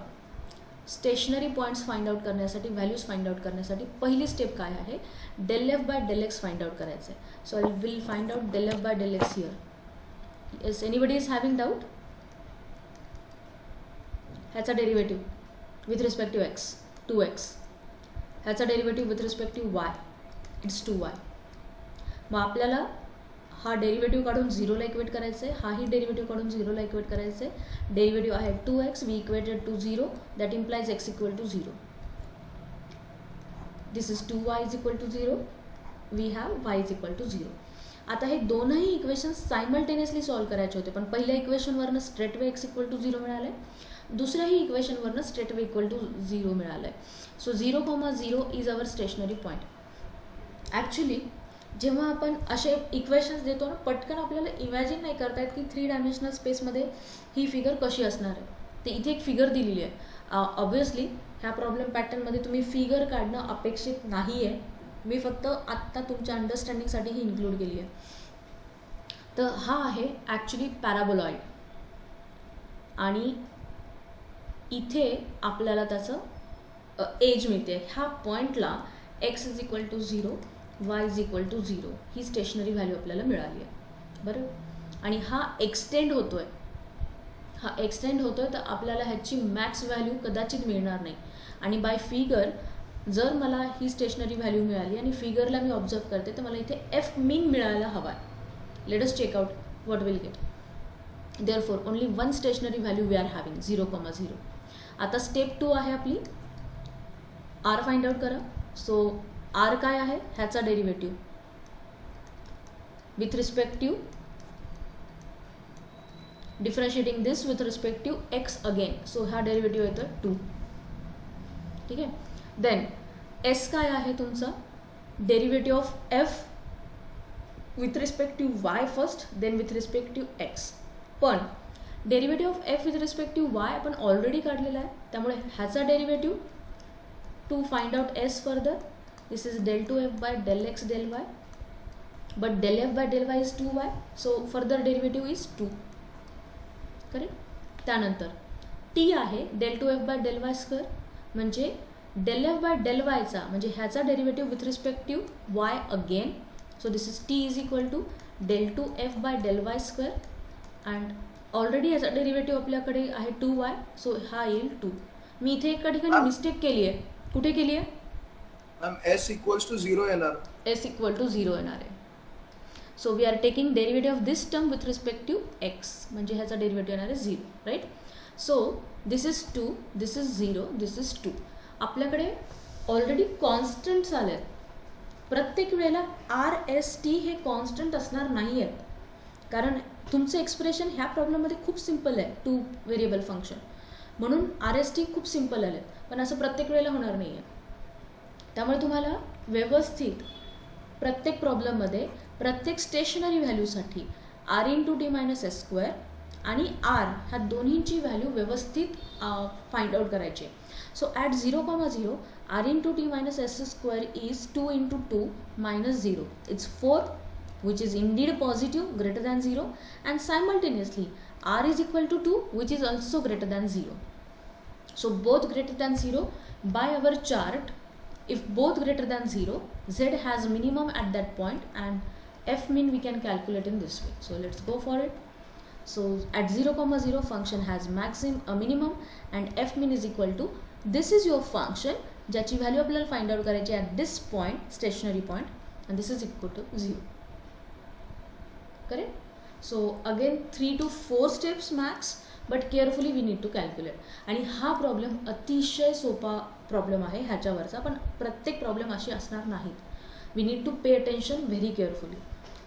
stationary points find out करण्यासाठी, व्हॅल्यूज फाइंड आउट करण्यासाठी पहिली स्टेप काय आहे, del F by del x find out करायचं आहे. So I will find out del F by del x here. Is anybody is having doubt? ह्याचा derivative with respect to x 2x, ह्याचा derivative with respect to y it's 2y. मग आपल्याला हा डेरिव्हेटिव्ह काढून 0ला इक्वेट करायचं आहे, हाही डेरिव्हेटिव्ह काढून 0ला इक्वेट करायचं आहे. डेरिव्हेटिव्ह आहे 2x, we equated to 0, that implies x equal to 0. This is 2y is equal to 0, we have y is equal to 0. आता हे दोनही इक्वेशन्स सायमल्टेनियसली सॉल्व्ह करायचे होते, पण पहिल्या इक्वेशनवरनं स्ट्रेटवे एक्स इक्वल टू 0 मिळालं आहे, दुसऱ्याही इक्वेशनवरनं स्ट्रेटवे इक्वल टू 0 मिळालं आहे. So 0,0 is our stationary point. Actually जेव्हा आपण असे इक्वेशन्स देतो ना, पटकन आपल्याला इमॅजिन नाही करता येत की 3 डायमेन्शनल स्पेसमध्ये ही फिगर कशी असणार आहे. ते इथे एक फिगर दिलेली आहे. ऑब्व्हियसली ह्या प्रॉब्लेम पॅटर्नमध्ये तुम्ही फिगर काढणं अपेक्षित नाही आहे, मी फक्त आत्ता तुमच्या अंडरस्टँडिंगसाठी ही इन्क्लूड केली आहे. तर हा आहे ॲक्च्युली पॅराबोलॉइड आणि इथे आपल्याला त्याचं एज मिळते. ह्या पॉईंटला x is equal to 0, y is equal to 0 ही स्टेशनरी व्हॅल्यू आपल्याला मिळाली आहे. बरं, आणि हा एक्सटेंड होतो आहे, तर आपल्याला ह्याची मॅक्स व्हॅल्यू कदाचित मिळणार नाही. आणि बाय फिगर जर मला ही स्टेशनरी व्हॅल्यू मिळाली आणि फिगरला मी ऑब्झर्व करते तर मला इथे एफ मीन मिळायला हवा आहे. Let us check out what will get. Therefore only one stationary value we are having 0,0. आता स्टेप 2 आहे आपली, आर फाइंड आउट करा. सो आर काय आहे, ह्याचा derivative with respective differentiating this with respective x again. So हा डेरिव्हेटिव्ह येतो 2. ठीक आहे. देन एस काय आहे तुमचा, derivative of f with respective y first, then with respective x. पण derivative of f with respective y आपण ऑलरेडी काढलेला आहे, त्यामुळे ह्याचा derivative to find out s further, this is del 2f by del x del y, but del f by del y is 2y, so further derivative is 2. Correct. त्यानंतर टी आहे del 2f by del y square, म्हणजे del f by del y चा म्हणजे ह्याचा derivative with respective y again. So this is T is equal to del 2f by del y square, and already याचा डेरिव्हेटिव्ह आपल्याकडे आहे 2y, सो हा येईल 2. मी इथे एका ठिकाणी मिस्टेक केली आहे. कुठे केली आहे मॅम? एस इक्वल्स टू 0 येणार. एस इक्वल टू 0 येणार आहे. So we are taking derivative of this term with respective X, म्हणजे ह्याचा डेरिव्हेटिव्ह येणार आहे 0, right. So this is 2, this is 0, this is 2. आपल्याकडे ऑलरेडी कॉन्स्टंट्स आले आहेत. प्रत्येक वेळेला आर एस टी हे कॉन्स्टंट असणार नाही आहेत, कारण तुमचं एक्सप्रेशन ह्या प्रॉब्लेममध्ये खूप सिम्पल आहे, 2 व्हेरिएबल फंक्शन, म्हणून आर एस टी खूप सिम्पल आले आहेत. पण असं प्रत्येक वेळेला होणार नाही आहे. त्यामुळे तुम्हाला व्यवस्थित प्रत्येक प्रॉब्लेममध्ये प्रत्येक स्टेशनरी व्हॅल्यूसाठी R into T minus S square आणि आर ह्या दोन्हींची व्हॅल्यू व्यवस्थित फाइंड आउट करायची. So at 0,0 R into T minus S square is 2 into 2 minus 0, it's 4, which is indeed positive, greater than 0, and simultaneously r is equal to 2, which is also greater than 0. So both greater than 0. By our chart, if both greater than 0, z has minimum at that point, and f min we can calculate in this way. So let's go for it. So at 0,0 function has minimum and f min is equal to, this is your function ज्याची व्हॅल्यू आपल्याला फाइंड आउट करायची at this point, stationary point, and this is equal to 0. Correct? So again 3 to 4 steps max, but carefully we need to calculate. आणि हा प्रॉब्लेम अतिशय सोपा प्रॉब्लेम आहे ह्याच्यावरचा, पण प्रत्येक प्रॉब्लेम अशी असणार नाहीत. We need to pay attention very carefully.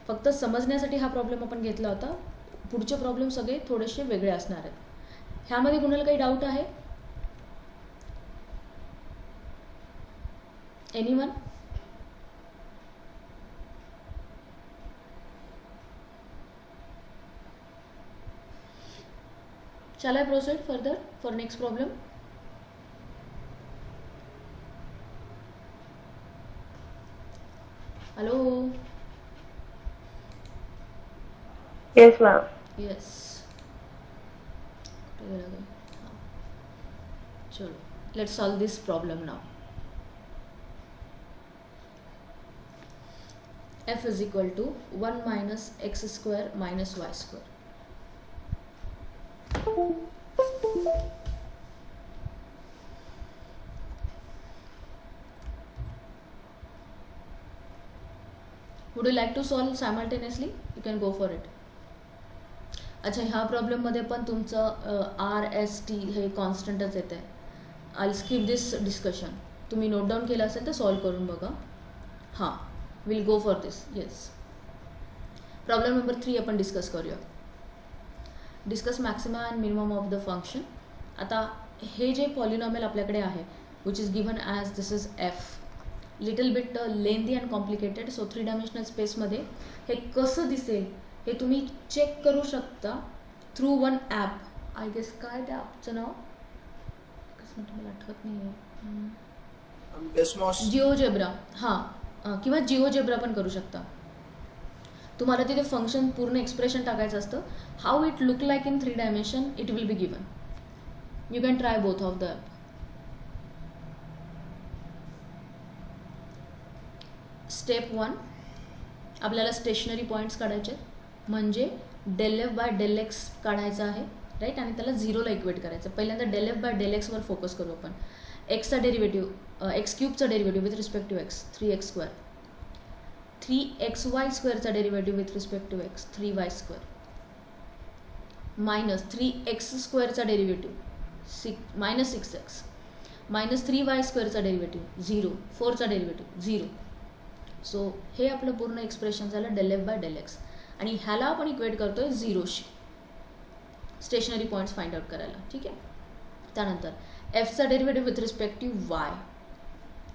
फक्त समजण्यासाठी हा प्रॉब्लेम आपण घेतला होता. पुढचे प्रॉब्लेम सगळे थोडेसे वेगळे असणार आहेत. ह्यामध्ये कुणाला काही डाऊट आहे? Anyone? Shall I proceed further for next problem? Hello? Yes, ma'am. Yes. Chalo, let's solve this problem now. F is equal to 1 minus x square minus y square. Would you like to solve simultaneously? You can go for it. अच्छा, ह्या प्रॉब्लेममध्ये पण तुमचं आर एस टी हे कॉन्स्टंटच येत आहे. I skip this discussion. तुम्ही नोट डाऊन केलं असेल तर सॉल्व करून बघा. हां, will go for this. Yes, problem number 3 आपण डिस्कस करूया. Discuss maximum and minimum of the function. आता हे जे पॉलिनॉमियल आपल्याकडे आहे which is given as this is F, little bit lengthy and complicated. So 3 dimensional स्पेसमध्ये हे कसं दिसेल हे तुम्ही चेक करू शकता through one app. I guess काय त्या ॲपचं नाव कसं मला आठवत नाही आहे. जिओजेब्रा. हां, किंवा जिओजेब्रा पण करू शकता. तुम्हाला तिथे फंक्शन पूर्ण एक्सप्रेशन टाकायचं असतं. How it look like in 3 dimension it will be given. You can try both of the app. Step 1 आपल्याला स्टेशनरी पॉईंट्स काढायचे आहेत. म्हणजे del F by del x काढायचा आहे राईट, आणि त्याला झिरोला इक्वेट करायचं. पहिल्यांदा डेल एफ बाय डेल एक्सवर फोकस करू आपण. एक्सचा डेरिव्हेटिव्ह एक्स क्यूबचा derivative with respect to x 3x², 3xy² derivative with respect to x 3y², minus 3x² derivative minus 6x, minus 3y² derivative 0, 4चा डेरिव्हेटिव्ह 0. सो हे आपलं पूर्ण एक्सप्रेशन झालं del F by del x, आणि ह्याला आपण इक्वेट करतोय 0शी स्टेशनरी पॉईंट्स फाइंड आउट करायला. ठीक आहे. त्यानंतर एफचा derivative with respect to y,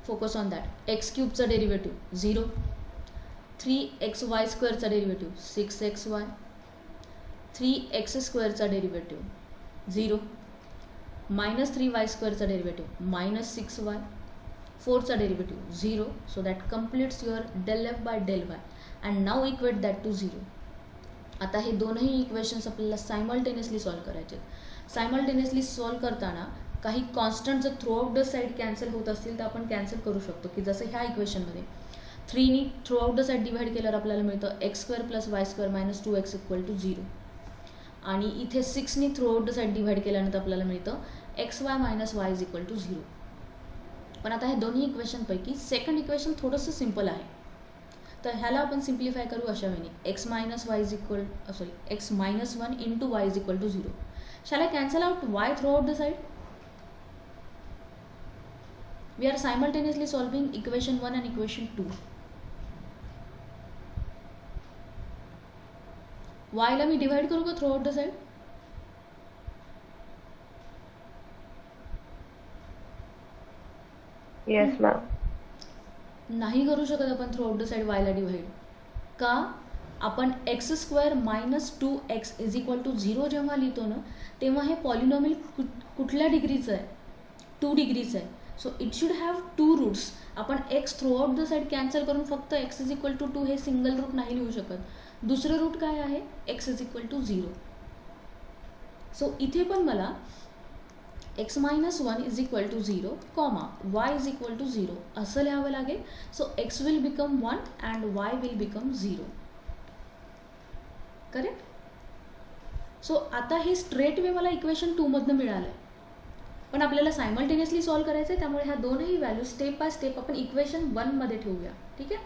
focus on that. X क्यूबचा derivative 0, 3xy² derivative 6xy, 3x² derivative 0, minus 3y² derivative minus 6y, 4चा derivative 0. So that completes your del F by del Y, and now equate that to 0. आता हे दोनही इक्वेशन्स आपल्याला सायमल्टेनियसली सॉल्व करायचे. सायमल्टेनियसली सॉल्व करताना काही कॉन्स्टंट जर throughout the side cancel होत असतील तर आपण कॅन्सल करू शकतो. की जसं ह्या इक्वेशनमध्ये 3नी throughout the side divide केल्यावर आपल्याला मिळतं x² + y² - 2x = 0, आणि इथे 6नी throughout the side divide केल्यानंतर आपल्याला मिळतं xy - y = 0. पण आता हे दोन्ही इक्वेशनपैकी सेकंड इक्वेशन थोडंसं सिम्पल आहे, तर ह्याला आपण सिम्प्लिफाय करू अशा वेळी x - 1 × y = 0. Shall I cancel out y throughout the side? We are simultaneously solving equation 1 and equation 2. y ला मी डिवाइड करू का through out the side? Yes ma'am. नाही करू शकत आपण through out the side y ला डिवाइड. का? आपण x² - 2x = 0 जेव्हा लिहितो ना, तेव्हा हे पॉलिनॉमियल कुठल्या डिग्रीचं आहे? 2 डिग्रीचं आहे. So it should have 2 roots. आपण x throughout the side cancel करून फक्त x = 2 हे सिंगल रूट नाही लिहू शकत. दुसरं रूट काय आहे? x = 0. सो इथे पण मला x - 1 = 0, y = 0 असं लिहावं लागेल. So x will become 1 and y will become 0. Correct? So आता हे स्ट्रेट वे मला इक्वेशन 2 मधनं मिळालं आहे, पण आपल्याला सायमल्टेनियसली सॉल्व करायचं आहे. त्यामुळे ह्या दोनही व्हॅल्यू स्टेप बाय स्टेप आपण इक्वेशन 1 मध्ये ठेवूया. ठीक आहे.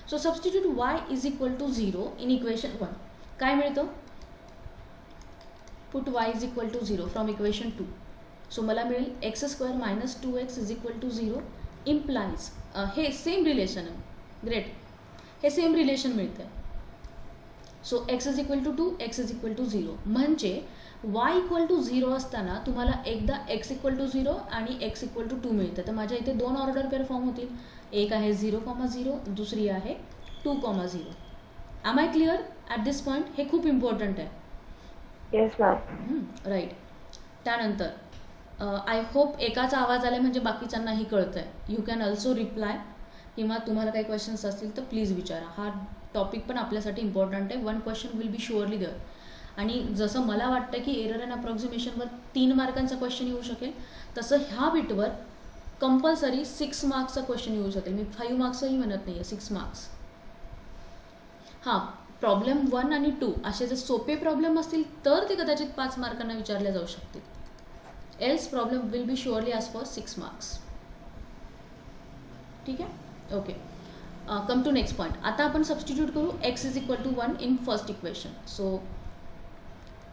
So substitute y = 0 in equation 1. काय मिळतं? Put y = 0 from equation 2. So मला मिळेल x² - 2x = 0 इम्प्लाइज हे सेम रिलेशन आहे. ग्रेट. हे सेम रिलेशन मिळतं आहे. So x = 2, x = 0. म्हणजे y = 0 असताना तुम्हाला एकदा x = 0 आणि x = 2 मिळतं. तर माझ्या इथे 2 ऑर्डर पेअर फॉर्म होतील. एक आहे 0,0, दुसरी आहे 2,0. Am I clear at this point? हे खूप इम्पॉर्टंट आहे. Yes ma'am. राईट. त्यानंतर आय होप एकाचा आवाज आला म्हणजे बाकीच्यांनाही कळतं आहे. यू कॅन ऑल्सो रिप्लाय, किंवा तुम्हाला काही क्वेश्चन्स असतील तर प्लीज विचारा. हा टॉपिक पण आपल्यासाठी इम्पॉर्टंट आहे. 1 question will be surely there. आणि जसं मला वाटतं की एरर अँड अप्रॉक्सिमेशनवर 3 मार्कांचा क्वेश्चन येऊ शकेल, तसं ह्या बिटवर कंपल्सरी 6 मार्क्सचा क्वेश्चन येऊ शकेल. मी 5 मार्क्सही म्हणत नाही आहे, 6 मार्क्स. हां, प्रॉब्लेम 1 आणि 2 असे जर सोपे प्रॉब्लेम असतील तर ते कदाचित 5 मार्कांना विचारले जाऊ शकतील. Else problem will be surely as for 6 marks. ठीक आहे. Okay. Come to next point. आता आपण सबस्टिट्यूट करू x = 1 in first equation. So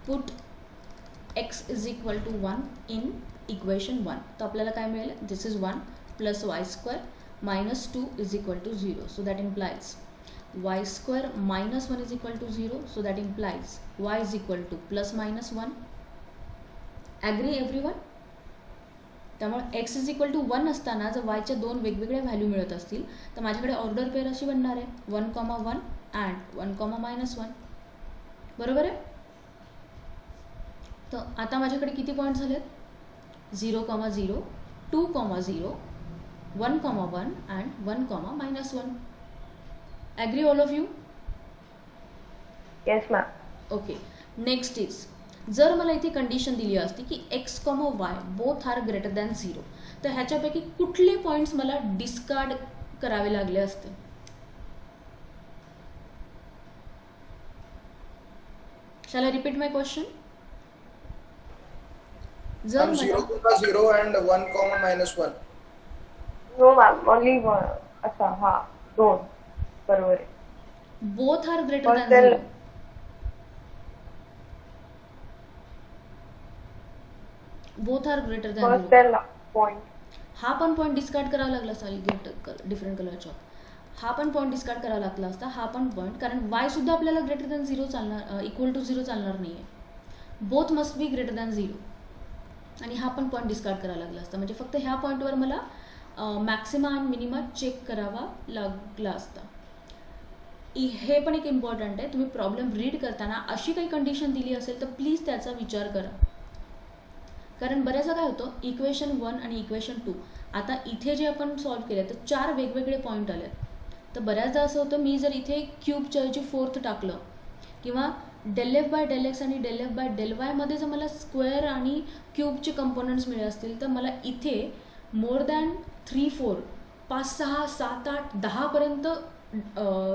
put x = 1 in equation 1. तर आपल्याला काय मिळेल? This is 1 + y² - 2 = 0. So that implies y² - 1 = 0. So that implies y = +-1. Agree everyone? त्यामुळे x = 1 असताना जर y च्या 2 वेगवेगळ्या व्हॅल्यू मिळत असतील तर माझ्याकडे ऑर्डर पेअर अशी बनणार आहे 1,1 अँड 1,-1. बरोबर आहे? तर आता माझ्याकडे किती पॉईंट झालेत? 0,0, 2,0, 1,1 and 1,-1. Agree all of you? Yes ma'am. Okay. Next is, जर मला इथे कंडिशन दिली असती की x, y both are greater than 0, तर ह्याच्यापैकी कुठले पॉईंट्स मला डिस्कार्ड करावे लागले असते? Shall I repeat my question? जर ma'am 0, 0 and 1, -1. No ma'am only अच्छा हा 2 बरोबर आहे. Both are greater First than del- 0. Both are greater than first 0. Tell point. हा पण पॉईंट डिस्कार्ड करावा लागला असता, डिफरंट कलर चॉक. हा पण पॉईंट डिस्कार्ड करावा लागला असता, हा पण पॉईंट, कारण वाय सुद्धा आपल्याला ग्रेटर दॅन 0 चालणार, इक्वल टू 0 चालणार नाही आहे. Both must be greater than 0. आणि हा पण पॉईंट डिस्कार्ड करावा लागला असता, म्हणजे फक्त ह्या पॉईंटवर मला मॅक्सिमा आणि मिनिमा चेक करावा लागला असता. हे पण एक इम्पॉर्टंट आहे, तुम्ही प्रॉब्लेम रीड करताना अशी काही कंडिशन दिली असेल तर प्लीज त्याचा विचार करा. कारण बऱ्याचदा काय होतं, इक्वेशन 1 आणि इक्वेशन 2 आता इथे जे आपण सॉल्व्ह केले तर 4 वेगवेगळे पॉईंट आले. तर बऱ्याचदा असं होतं, मी जर इथे क्यूबच्या ऐवजी 4th टाकलं किंवा ∂f/∂x आणि ∂f/∂y मध्ये जर मला स्क्वेअर आणि क्यूबचे कंपोनंट्स मिळाले असतील तर मला इथे मोर दॅन 3, 4, 5, 6, 7, 8, 10पर्यंत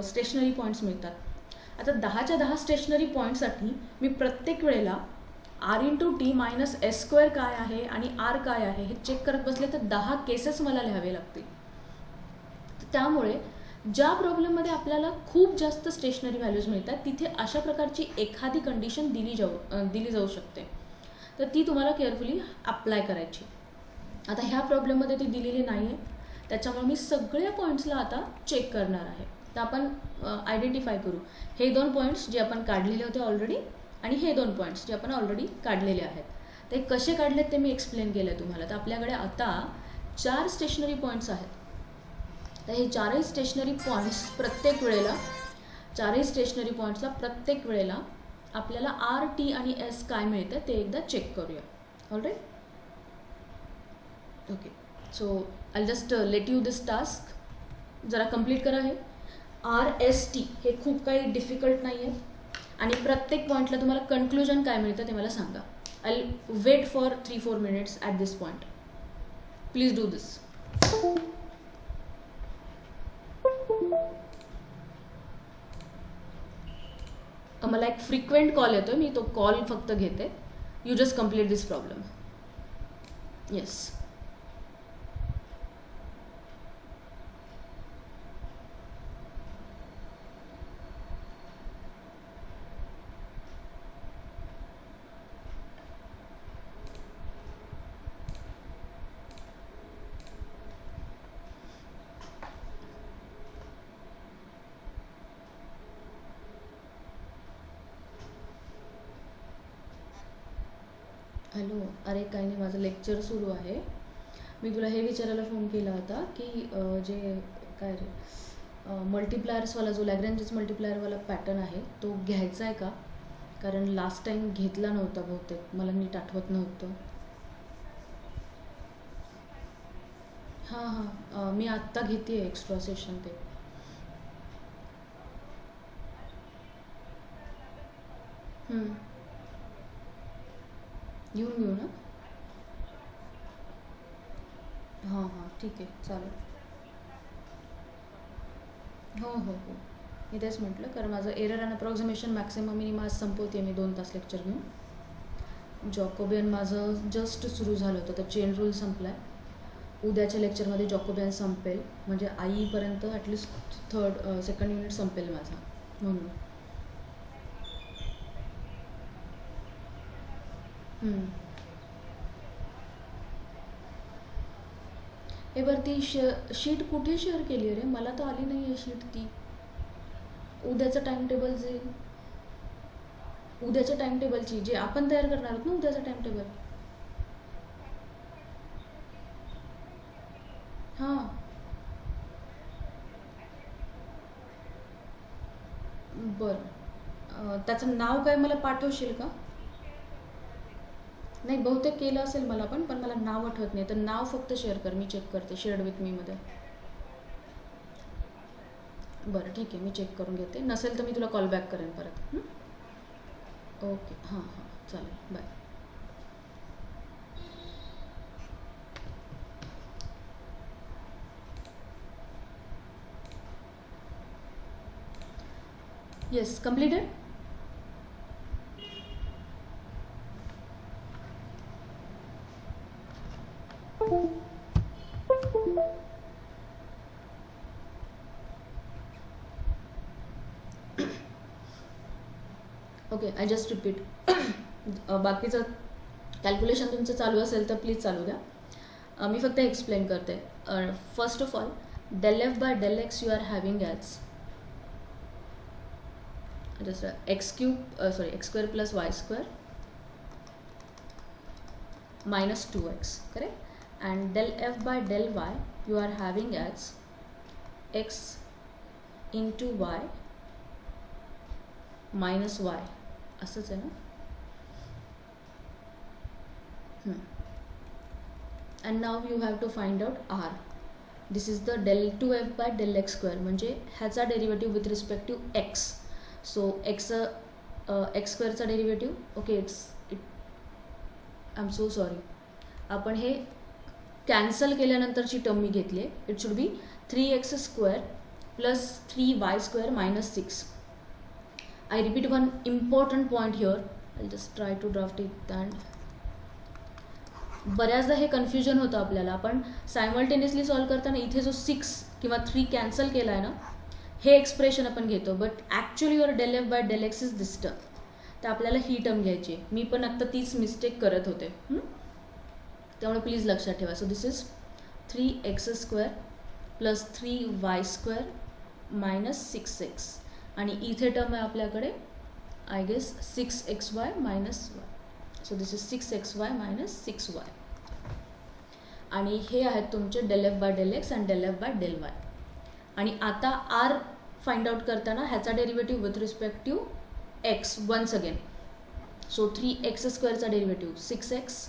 स्टेशनरी पॉईंट्स मिळतात. आता 10च्या 10 स्टेशनरी पॉईंटसाठी मी प्रत्येक वेळेला r×t - s² काय आहे आणि r काय आहे हे चेक करत बसले तर 10 केसेस मला लिहावे लागतील. त्यामुळे ज्या प्रॉब्लेममध्ये आपल्याला खूप जास्त स्टेशनरी व्हॅल्यूज मिळतात तिथे अशा प्रकारची एखादी कंडिशन दिली जाऊ शकते. तर ती तुम्हाला केअरफुली अप्लाय करायची. आता ह्या प्रॉब्लेममध्ये ती दिलेली नाही आहे, त्याच्यामुळे मी सगळ्या पॉईंट्सला आता चेक करणार आहे. तर आपण आयडेंटिफाय करू हे 2 पॉईंट्स जे आपण काढलेले होते ऑलरेडी आणि हे 2 पॉईंट्स जे आपण ऑलरेडी काढलेले आहेत. ते कसे काढलेत ते मी एक्सप्लेन केलं आहे तुम्हाला. तर आपल्याकडे आता 4 स्टेशनरी पॉईंट्स आहेत. तर हे 4ही स्टेशनरी पॉईंट्स स्टेशनरी पॉईंट्सला प्रत्येक वेळेला आपल्याला r, t आणि s काय मिळतं ते एकदा चेक करूया. All right, okay. So I just let you this task. जरा कंप्लीट करा. हे RST हे खूप काही डिफिकल्ट नाही आहे आणि प्रत्येक पॉईंटला तुम्हाला कन्क्लुजन काय मिळतं ते मला सांगा. I wait for 3-4 minutes at this point. Please do this. मला एक फ्रिक्वेंट कॉल येतो, मी तो कॉल फक्त घेते. You just complete this problem. Yes. Hello, अरे काही नाही, माझं लेक्चर सुरू आहे. मी तुला हे विचारायला फोन केला होता की जे काय रे मल्टिप्लायर्सवाला जो लॅग्रेंजेस मल्टिप्लायरवाला पॅटर्न आहे तो घ्यायचा आहे का? कारण लास्ट टाइम घेतला नव्हता बहुतेक, मला नीट आठवत नव्हतं. हां मी आत्ता घेते आहे एक्स्ट्रा सेशन ते. येऊन घेऊ ना. हां ठीक आहे, चालेल. हो मी तेच म्हटलं, कारण माझं error and approximation maximum minima आज संपवते मी 2 तास लेक्चर घेऊन. जॉकोबियन माझं जस्ट सुरू झालं होतं, तर चेन रूल संपला आहे. उद्याच्या लेक्चरमध्ये जॉकोबियन संपेल, म्हणजे आईपर्यंत ॲटलिस्ट सेकंड युनिट संपेल माझा. म्हणून हे वरती शीट कुठे शेअर केली आहे रे? मला तर आली नाही आहे शीट ती. उद्याचं टाइमटेबल जे उद्याच्या टाइमटेबलची जे आपण तयार करणार आहोत ना उद्याचं टाइमटेबल. हां बरं, त्याचं नाव काय मला पाठवशील का? नाही, बहुतेक केलं असेल मला पण मला नाव आठवत नाही. तर नाव फक्त शेअर कर, मी चेक करते शेअर्ड विथ मी मध्ये. बरं ठीक आहे, मी चेक करून घेते. नसेल तर मी तुला कॉल बॅक करेन परत. ओके, हां चालेल, bye. Yes, completed. Okay, I just repeat. बाकीचं कॅल्क्युलेशन तुमचं चालू असेल तर प्लीज चालू द्या. मी फक्त एक्सप्लेन करते. First of all, del f by del x you are having as just x square plus y square minus 2x, correct? And del f by del y you are having as x into y minus y. असंच आहे ना? And now you have to find out r. This is the del 2f by del x square, म्हणजे ह्याचा derivative with respect to x. So x स्क्वेअरचा derivative, okay, I am so sorry, आपण हे कॅन्सल केल्यानंतरची टर्म मी घेतली आहे. It should be 3x square plus 3y square minus 6. I repeat one important point here. I just try to draft it. And बऱ्याचदा हे कन्फ्युजन होतं आपल्याला. आपण सायमल्टेनियसली सॉल्व करताना इथे जो 6 किंवा 3 कॅन्सल केला आहे ना, हे एक्सप्रेशन आपण घेतो, but actually your del F by del X is this term. तर आपल्याला ही टर्म घ्यायची आहे. मी पण आत्ता तीच मिस्टेक करत होते, त्यामुळे प्लीज लक्षात ठेवा. So this is 3x square plus 3y square minus 6x, आणि इथे टर्म आहे आपल्याकडे I guess 6xy minus y. So this is 6xy minus 6y, आणि हे आहेत तुमचे del F by del x and del F by del y. आणि आता आर फाइंड आउट करताना ह्याचा derivative with respect to x once again. So 3x स्क्वेअरचा डेरिव्हेटिव्ह 6x,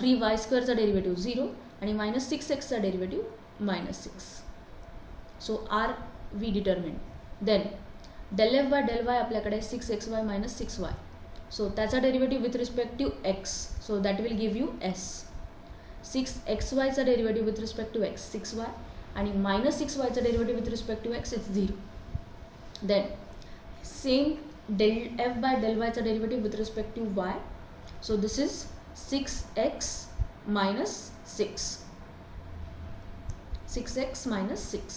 3y स्क्वेअरचा डेरिव्हेटिव्ह 0, आणि minus 6xचा derivative minus 6. So r we determine. Then del F by del y आपल्याकडे 6xy मायनस 6y. सो त्याचा derivative with respect to x, so that will give you s. 6xyचा derivative with respect to x 6y, आणि मायनस 6yचा derivative with respect to x it's 0. Then same del F by del वायचा derivative with respect to y. So this is 6x minus 6. 6x minus 6.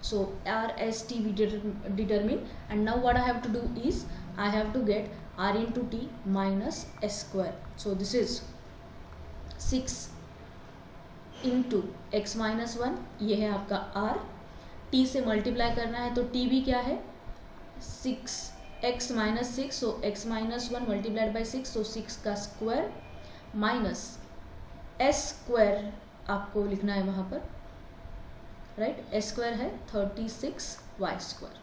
So RST we determine, and now what I have to do is I have to get r into t minus s square. So this is 6 into x minus 1, ये है आपका r. t से मल्टीप्लाई करना है तो t भी क्या है 6x minus 6, so x minus 1 multiplied by 6, so 6 का स्क्वायर माइनस s स्क्वायर आपको लिखना है वहाँ पर, राइट. s स्क्वायर है 36y स्क्वायर.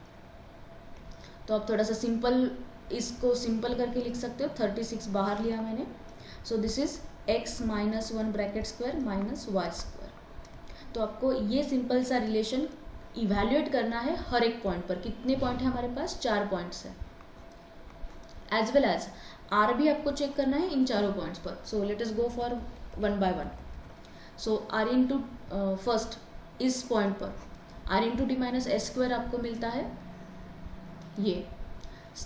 तो आप थोड़ा सा सिंपल इसको सिंपल करके लिख सकते हो. 36 बाहर लिया मैंने. So this is x minus 1 bracket square minus Wai square. तो आपको ये सिंपल सा रिलेशन इवैल्यूएट करना है हर एक पॉइंट पर. कितने पॉइंट है हमारे पास? 4 पॉइंट्स है. एज वेल एज आर भी आपको चेक करना है इन चारों पॉइंट्स पर. So let us go for one by one. So R into first इस पॉइंट पर R into T minus S square आपको मिलता है ये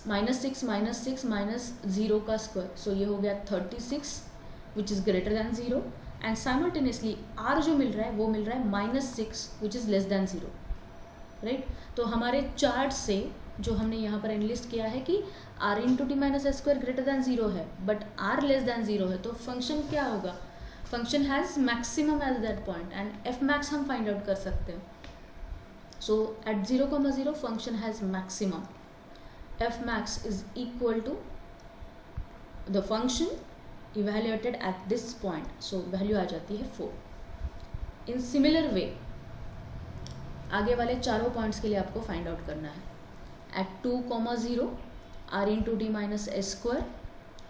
-6 माइनस 0 का स्क्वायर. सो ये हो गया 36 which is greater than 0, and simultaneously R जो मिल रहा है वो मिल रहा है -6 which is less than 0, right. तो हमारे चार्ट से जो हमने यहाँ पर एनलिस्ट किया है कि R into T minus S square greater than 0 है बट आर लेस दैन 0 है, तो फंक्शन क्या होगा? Function has maximum at that point, and f max हम फाइंड आउट कर सकते हैं. So at 0,0 function has maximum. F max is equal to the function evaluated at this point. So value आ जाती है 4. इन सिमिलर वे आगे वाले चारों पॉइंट्स के लिए आपको फाइंड आउट करना है. At 2,0 R into T minus S square,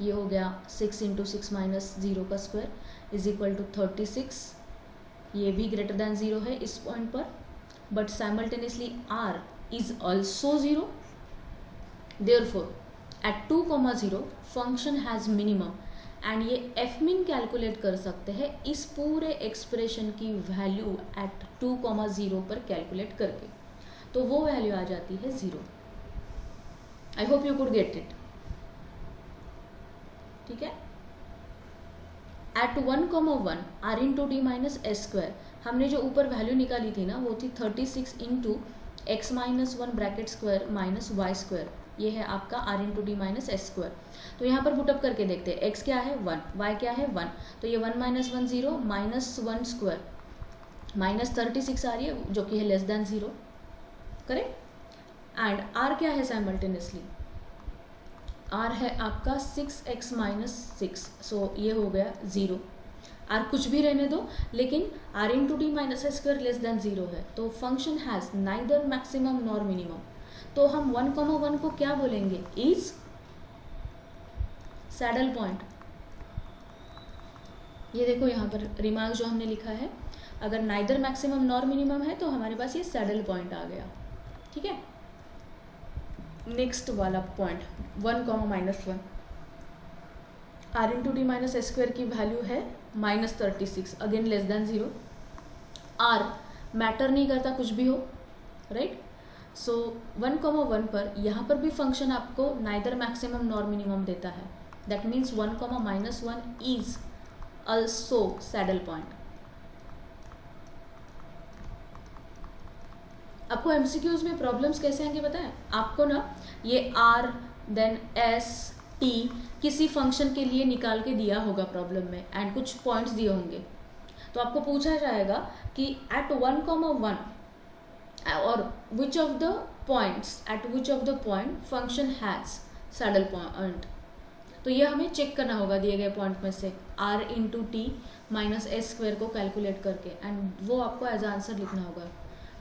ये हो गया 6 इंटू 6 माइनस 0 का स्क्वायर इज इक्वल टू 36. ये भी ग्रेटर दैन 0 है इस पॉइंट पर, but simultaneously r is also 0. Therefore at 2,0 function has minimum, and ये एफ मिन कैलकुलेट कर सकते हैं इस पूरे एक्सप्रेशन की वैल्यू एट 2,0 पर कैलकुलेट करके. तो वो वैल्यू आ जाती है 0. I hope you could get it. ठीक है. At 1,1 R into T minus S square, हमने जो ऊपर वैल्यू निकाली थी ना वो थी 36 into X minus 1 bracket square minus Wai square. ये है आपका R into D minus S square. तो यहाँ पर पुटअप करके देखते हैं, एक्स क्या है 1, वाई क्या है 1, तो ये 1 माइनस 1 0 माइनस 1 स्क्वायर माइनस 36 आ रही है जो कि है less than 0, correct. And R क्या है साइमल्टेनियसली, आर है आपका 6x माइनस 6, सो ये हो गया 0। आर कुछ भी रहने दो, लेकिन R into D minus S square less than 0 है, तो function has neither maximum nor minimum. तो हम 1,1 को क्या बोलेंगे, इज सैडल पॉइंट। ये देखो यहाँ पर रिमार्क जो हमने लिखा है, अगर नाइदर मैक्सिमम नॉर मिनिमम है तो हमारे पास ये सैडल पॉइंट आ गया, ठीक है। नेक्स्ट वाला point 1,-1, R into D minus S square की वैल्यू है -36, again less than 0। R matter नहीं करता कुछ भी हो, राइट। सो 1,1 पर यहाँ पर भी फंक्शन आपको नाइदर मैक्सिमम नॉर मिनिमम देता है, that means 1,-1 is also saddle point. आपको एमसीक्यूज में प्रॉब्लम्स कैसे आएंगे पता है आपको ना, ये आर देन एस टी किसी फंक्शन के लिए निकाल के दिया होगा प्रॉब्लम में, एंड कुछ पॉइंट्स दिए होंगे, तो आपको पूछा जाएगा कि एट 1,1 और which of the points at which of the point function has saddle point. तो ये हमें चेक करना होगा दिए गए पॉइंट में से r into T minus S square को कैलकुलेट करके, एंड वो आपको एज आंसर लिखना होगा।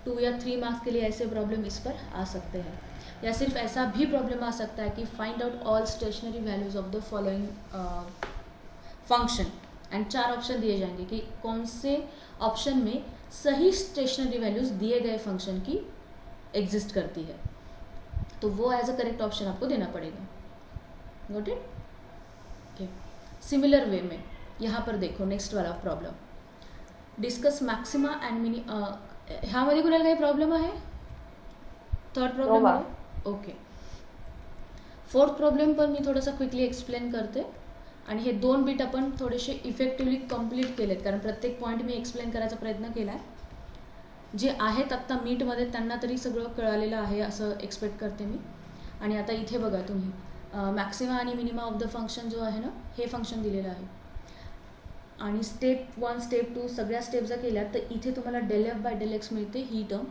2 या 3 मार्क्स के लिए ऐसे प्रॉब्लम इस पर आ सकते हैं, या सिर्फ ऐसा भी प्रॉब्लम आ सकता है कि find out all stationary values of the following function, and 4 option दिए जाएंगे कि कौन से ऑप्शन में सही स्टेशनरी वैल्यूज दिए गए फंक्शन की एग्जिस्ट करती है, तो वो एज अ करेक्ट ऑप्शन आपको देना पड़ेगा। Got it? Okay. Similar way में यहाँ पर देखो नेक्स्ट वाला problem, discuss maxima and mini. ह्यामध्ये कुणाला काही प्रॉब्लेम आहे? थर्ड प्रॉब्लेम आहे? ओके। फोर्थ प्रॉब्लेम पण मी थोडंसं क्विकली एक्सप्लेन करते, आणि हे 2 बीट आपण थोडेसे इफेक्टिवली कंप्लीट केलेत, कारण प्रत्येक पॉईंट मी एक्सप्लेन करायचा प्रयत्न केला आहे। जे आहेत आत्ता मीटमध्ये त्यांना तरी सगळं कळालेलं आहे असं एक्सपेक्ट करते मी। आणि आता इथे बघा तुम्ही मॅक्सिमा आणि मिनिमा ऑफ द फंक्शन जो आहे ना, हे फंक्शन दिलेलं आहे, आणि स्टेप 1 स्टेप 2 सगळ्या स्टेप जर केल्या तर इथे तुम्हाला del F by del x मिळते ही term,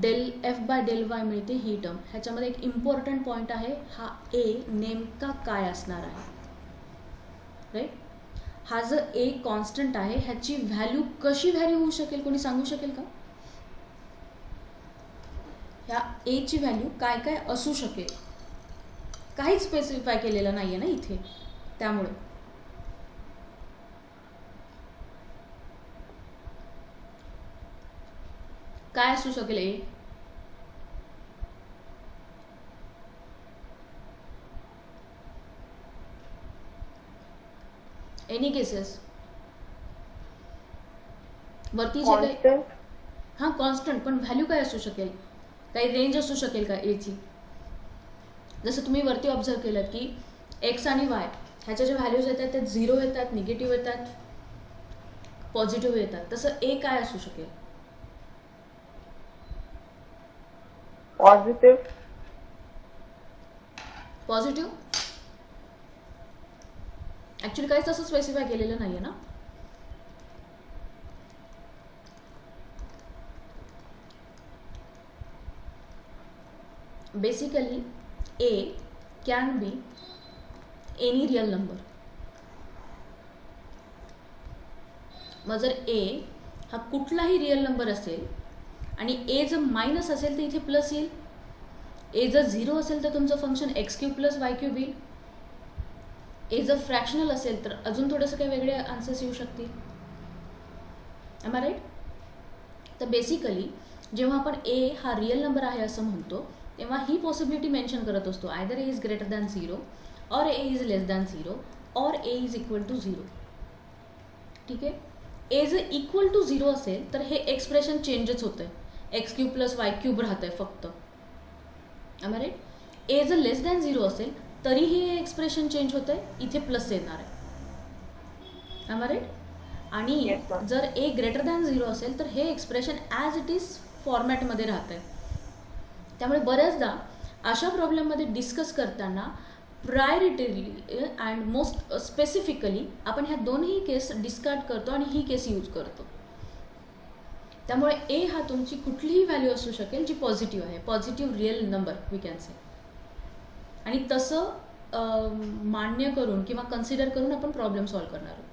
del F by del y मिळते ही टर्म। ह्याच्यामध्ये एक इम्पॉर्टंट पॉईंट आहे, हा ए नेमका काय असणार आहे, राईट। हा जर ए कॉन्स्टंट आहे, ह्याची व्हॅल्यू कशी व्हॅरी होऊ शकेल, कोणी सांगू शकेल का? ह्या ए ची व्हॅल्यू काय काय असू शकेल, काहीच स्पेसिफाय केलेलं नाही आहे ना इथे, त्यामुळे काय असू शकेल ए? एनी केसेस वरती जे काही, कॉन्स्टंट हां कॉन्स्टंट, पण व्हॅल्यू काय असू शकेल, काही रेंज असू शकेल का एची? जसं तुम्ही वरती ऑब्झर्व केलं की एक्स आणि वाय ह्याच्या ज्या व्हॅल्यूज येतात ते 0 येतात, निगेटिव्ह येतात, पॉझिटिव्ह येतात, तसं ए काय असू शकेल? पॉझिटिव्ह पॉझिटिव्ह ऍक्च्युली काहीच असं स्पेसिफाय केलेलं नाहीये ना। Basically A can be any real number. मग जर ए हा कुठलाही रियल नंबर असेल आणि ए जर मायनस असेल तर इथे प्लस येईल, ए जर 0 असेल तर तुमचं फंक्शन x³ प्लस y³ येईल, ए जर फ्रॅक्शनल असेल तर अजून थोडंसं काही वेगळे आन्सर्स येऊ शकतील, एम आय राईट? तर बेसिकली जेव्हा आपण ए हा रियल नंबर आहे असं म्हणतो तेव्हा ही पॉसिबिलिटी मेन्शन करत असतो, either A is greater than 0 और ए इज लेस दॅन 0 और ए इज इक्वल टू 0, ठीक आहे। ए जर इक्वल टू 0 असेल तर हे एक्सप्रेशन चेंजच होतं आहे, x³ प्लस y³ राहतं आहे फक्त, एम आय राईट? ए जर लेस दॅन 0 असेल तरीही हे एक्सप्रेशन चेंज होतं आहे, इथे प्लस येणार आहे, एम आय राईट? आणि Yes, ma'am. जर ए ग्रेटर दॅन 0 असेल तर हे एक्सप्रेशन ॲज इट इज फॉर्मॅटमध्ये राहतं आहे, त्यामुळे बऱ्याचदा अशा प्रॉब्लेममध्ये डिस्कस करताना प्रायोरिटरी अँड मोस्ट स्पेसिफिकली आपण ह्या दोन्ही केस डिस्कार्ड करतो आणि ही केस यूज करतो. त्यामुळे ए हा तुमची कुठलीही व्हॅल्यू असू शकेल जी पॉझिटिव्ह आहे, positive real number we can say, आणि तसं मान्य करून किंवा कन्सिडर करून आपण प्रॉब्लेम सॉल्व्ह करणार आहोत.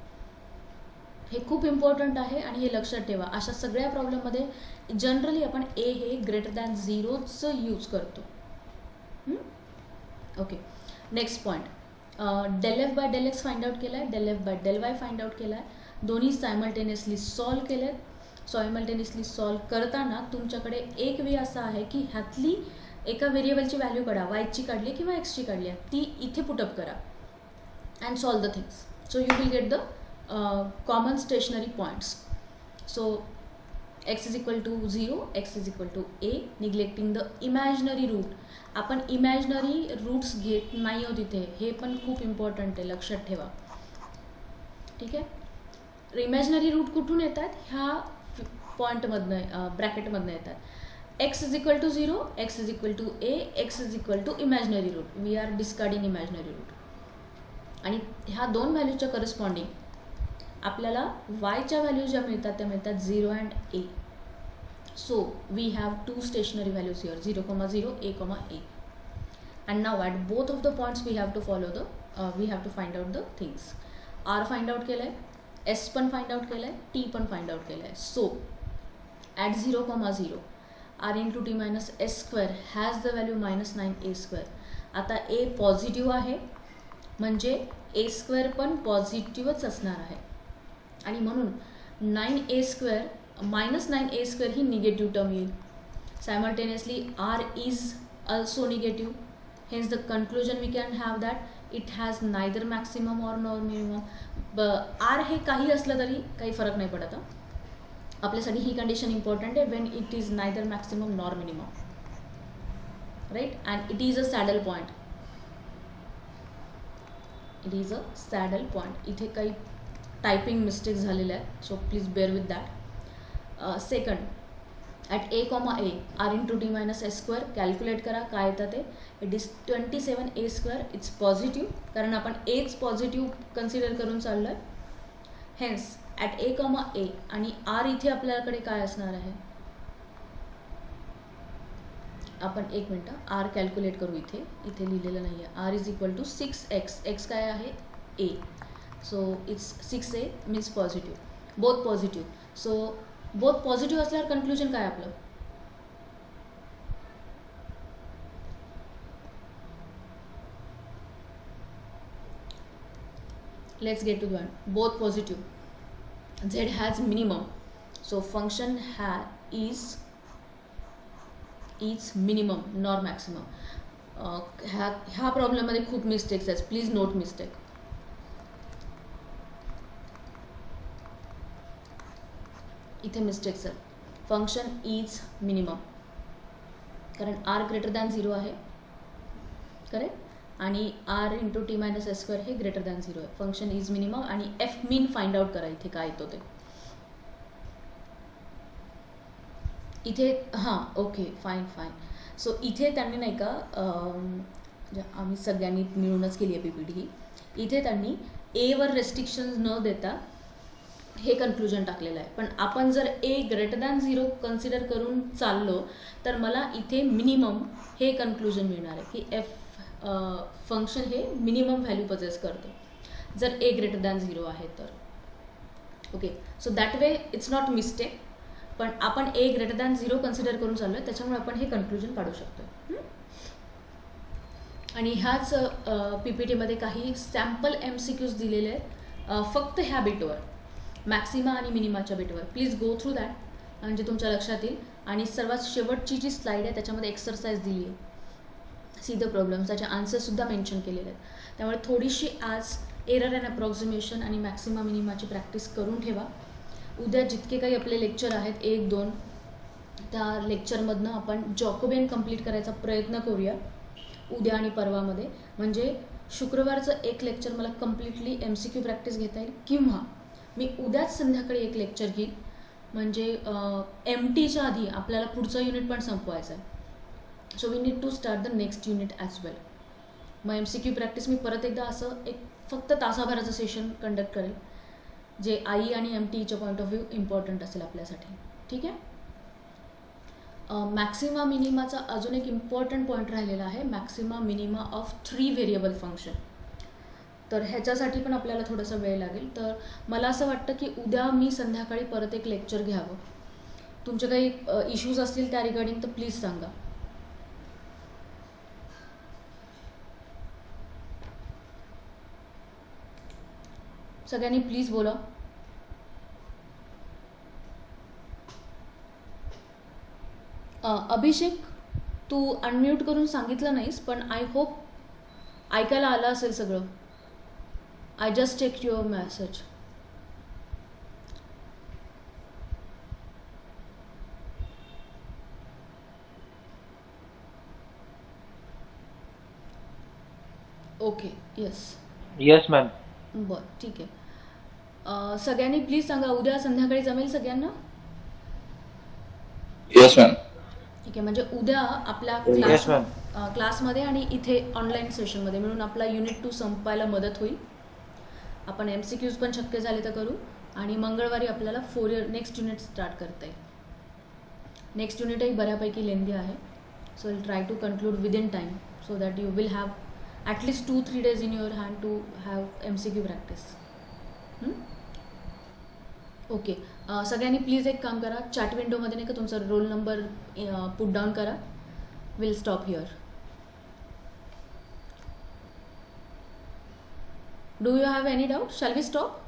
हे खूप इम्पॉर्टंट आहे आणि हे लक्षात ठेवा. अशा सगळ्या प्रॉब्लेममध्ये जनरली आपण ए हे ग्रेटर दॅन झिरोचं यूज करतो. Okay, next point, del F by del x find out केला आहे, del F by del Y find out केला आहे. दोन्ही सायमल्टेनियसली सॉल्व्ह केले आहेत. सायमल्टेनियसली सॉल्व्ह करताना तुमच्याकडे एक वे असा आहे की ह्यातली एका व्हेरिएबलची व्हॅल्यू काढा, वायची काढली किंवा एक्सची काढली आहे, ती इथे पुटअप करा and solve the things. So you will get the common stationary points. सो x is equal to 0, x is equal to a, neglecting the imaginary root. आपण इमॅजिनरी रूट्स घेत नाही आहोत इथे, हे पण खूप इम्पॉर्टंट आहे, लक्षात ठेवा. ठीक आहे, इमॅजिनरी रूट कुठून येतात? ह्या पॉईंटमधनं, ब्रॅकेटमधनं येतात. x is equal to 0, x is equal to a, x is equal to imaginary root. We are discarding imaginary root. आणि ह्या दोन व्हॅल्यूच्या करस्पॉन्डिंग आपल्याला वायच्या व्हॅल्यू ज्या मिळतात त्या मिळतात 0 and a. So we have two stationary values here, 0,0, a,a. And now at both of the points we have to follow the we have to find out the things. R find out केलं आहे, एस पण फाइंड आउट केलं आहे, टी पण फाइंड आउट केलं आहे. So at 0,0 R into T minus S square has the value -9a². आता ए पॉझिटिव्ह आहे म्हणजे ए स्क्वेअर पण पॉझिटिव्हच असणार आहे, आणि म्हणून 9a² -9a² ही निगेटिव्ह टर्म येईल. Simultaneously R is also negative, hence the conclusion we can have that it has neither maximum or nor minimum. R हे काही असलं तरी काही फरक नाही पडत. आपल्यासाठी ही कंडिशन इम्पॉर्टंट आहे, when it is neither maximum nor minimum, right. And it is a saddle point, it is a saddle point. इथे काही टायपिंग मिस्टेक्स झालेल्या आहेत, so please bear with that. Second, at a,a R into T minus S square calculate करा काय येतं ते. It is 27a². It's positive कारण आपण एच पॉझिटिव्ह कन्सिडर करून चाललो आहे. हेन्स ॲट a,a आणि आर इथे आपल्याकडे काय असणार आहे, आपण एक मिनटं आर कॅल्क्युलेट करू. इथे लिहिलेलं नाही आहे. R is equal to 6x, X काय आहे a, so it's 6a means positive, both positive. So both positive असल्यावर कन्क्लुजन काय आपलं, let's get to the one. Both positive, z has minimum, so function is minimum nor maximum. ह्या प्रॉब्लेममध्ये खूप मिस्टेक्स आहेत, प्लीज नोट मिस्टेक. इथे मिस्टेक्स आहेत. फंक्शन इज मिनिमम कारण आर ग्रेटर दॅन 0 आहे, करेक्ट, आणि R into T minus S square हे ग्रेटर दॅन 0 आहे. फंक्शन इज मिनिमम आणि एफ मीन फाइंड आउट करा इथे काय येतो ते. इथे हां ओके फाईन. सो इथे त्यांनी नाही का आम्ही सगळ्यांनी मिळूनच केली आहे PPT ही. इथे त्यांनी एवर रेस्ट्रिक्शन्स न देता हे कन्क्लुजन टाकलेलं आहे. पण आपण जर ए ग्रेटर दॅन 0 कन्सिडर करून चाललो तर मला इथे मिनिमम हे कन्क्लुजन मिळणार आहे की एफ फंक्शन हे मिनिमम व्हॅल्यू पजेस करतं जर ए ग्रेटर दॅन 0 आहे तर. Okay, so that way it's not mistake, पण आपण ए ग्रेटर दॅन 0 कन्सिडर करून चाललो आहे त्याच्यामुळे आपण हे कन्क्लुजन काढू शकतो. आणि ह्याच PPTमध्ये काही सॅम्पल MCQs दिलेले आहेत फक्त ह्या बिटवर, मॅक्सिमा आणि मिनिमाच्या बिटवर. प्लीज गो थ्रू दॅट म्हणजे तुमच्या लक्षात येईल. आणि सर्वात शेवटची जी स्लाईड आहे त्याच्यामध्ये एक्सरसाइज दिली आहे, सी द प्रॉब्लेम्स, त्याचे आन्सर्ससुद्धा मेन्शन केलेले आहेत. त्यामुळे थोडीशी आज एरर अँड अप्रॉक्सिमेशन आणि मॅक्सिमा मिनिमाची प्रॅक्टिस करून ठेवा. उद्या जितके काही आपले लेक्चर आहेत 1-2 त्या लेक्चरमधनं आपण जॉकोबियन कंप्लीट करायचा प्रयत्न करूया उद्या आणि परवामध्ये. म्हणजे शुक्रवारचं एक लेक्चर मला कम्प्लिटली MCQ प्रॅक्टिस घेता येईल, किंवा मी उद्याच संध्याकाळी एक लेक्चर घेईन म्हणजे MTच्या आधी आपल्याला पुढचं युनिट पण संपवायचं आहे. So we need to start the next unit as well. मग MCQ प्रॅक्टिस मी परत एकदा असं एक फक्त तासाभराचं सेशन कंडक्ट करेल जे आई आणि MTEच्या पॉईंट ऑफ व्ह्यू इम्पॉर्टंट असेल आपल्यासाठी. ठीक आहे. मॅक्सिमा मिनिमाचा अजून एक इम्पॉर्टंट पॉईंट राहिलेला आहे, maxima minima of 3 variable function. तर ह्याच्यासाठी पण आपल्याला थोडासा वेळ लागेल. तर मला असं वाटतं की उद्या मी संध्याकाळी परत एक लेक्चर घ्यावं. तुमचे काही इश्यूज असतील त्या रिगार्डिंग तर प्लीज सांगा. सगळ्यांनी प्लीज बोला. अभिषेक, तू अनम्यूट करून सांगितलं नाहीस, पण आय होप ऐकायला आलं असेल सगळं. I just check your message. Okay, yes. Yes ma'am. बरं, ठीक आहे. सगळ्यांनी प्लीज सांगा, उद्या संध्याकाळी जमेल सगळ्यांना? Yes ma'am. ठीक आहे. म्हणजे उद्या आपल्या येस मॅम. क्लासमध्ये आणि इथे ऑनलाईन सेशनमध्ये मिळून आपला युनिट 2 संपायला मदत होईल. आपण MCQs पण शक्य झाले तर करू आणि मंगळवारी आपल्याला 4 इयर नेक्स्ट युनिट स्टार्ट करता येईल. नेक्स्ट युनिटही बऱ्यापैकी लेंदी आहे. So will try to conclude within time so that you will have at least 2-3 days in your hand to have MCQ practice. ओके. सगळ्यांनी प्लीज एक काम करा, चॅट विंडोमध्ये नाही का तुमचा रोल नंबर पुट डाऊन करा. Will stop here. Do you have any doubt? Shall we stop?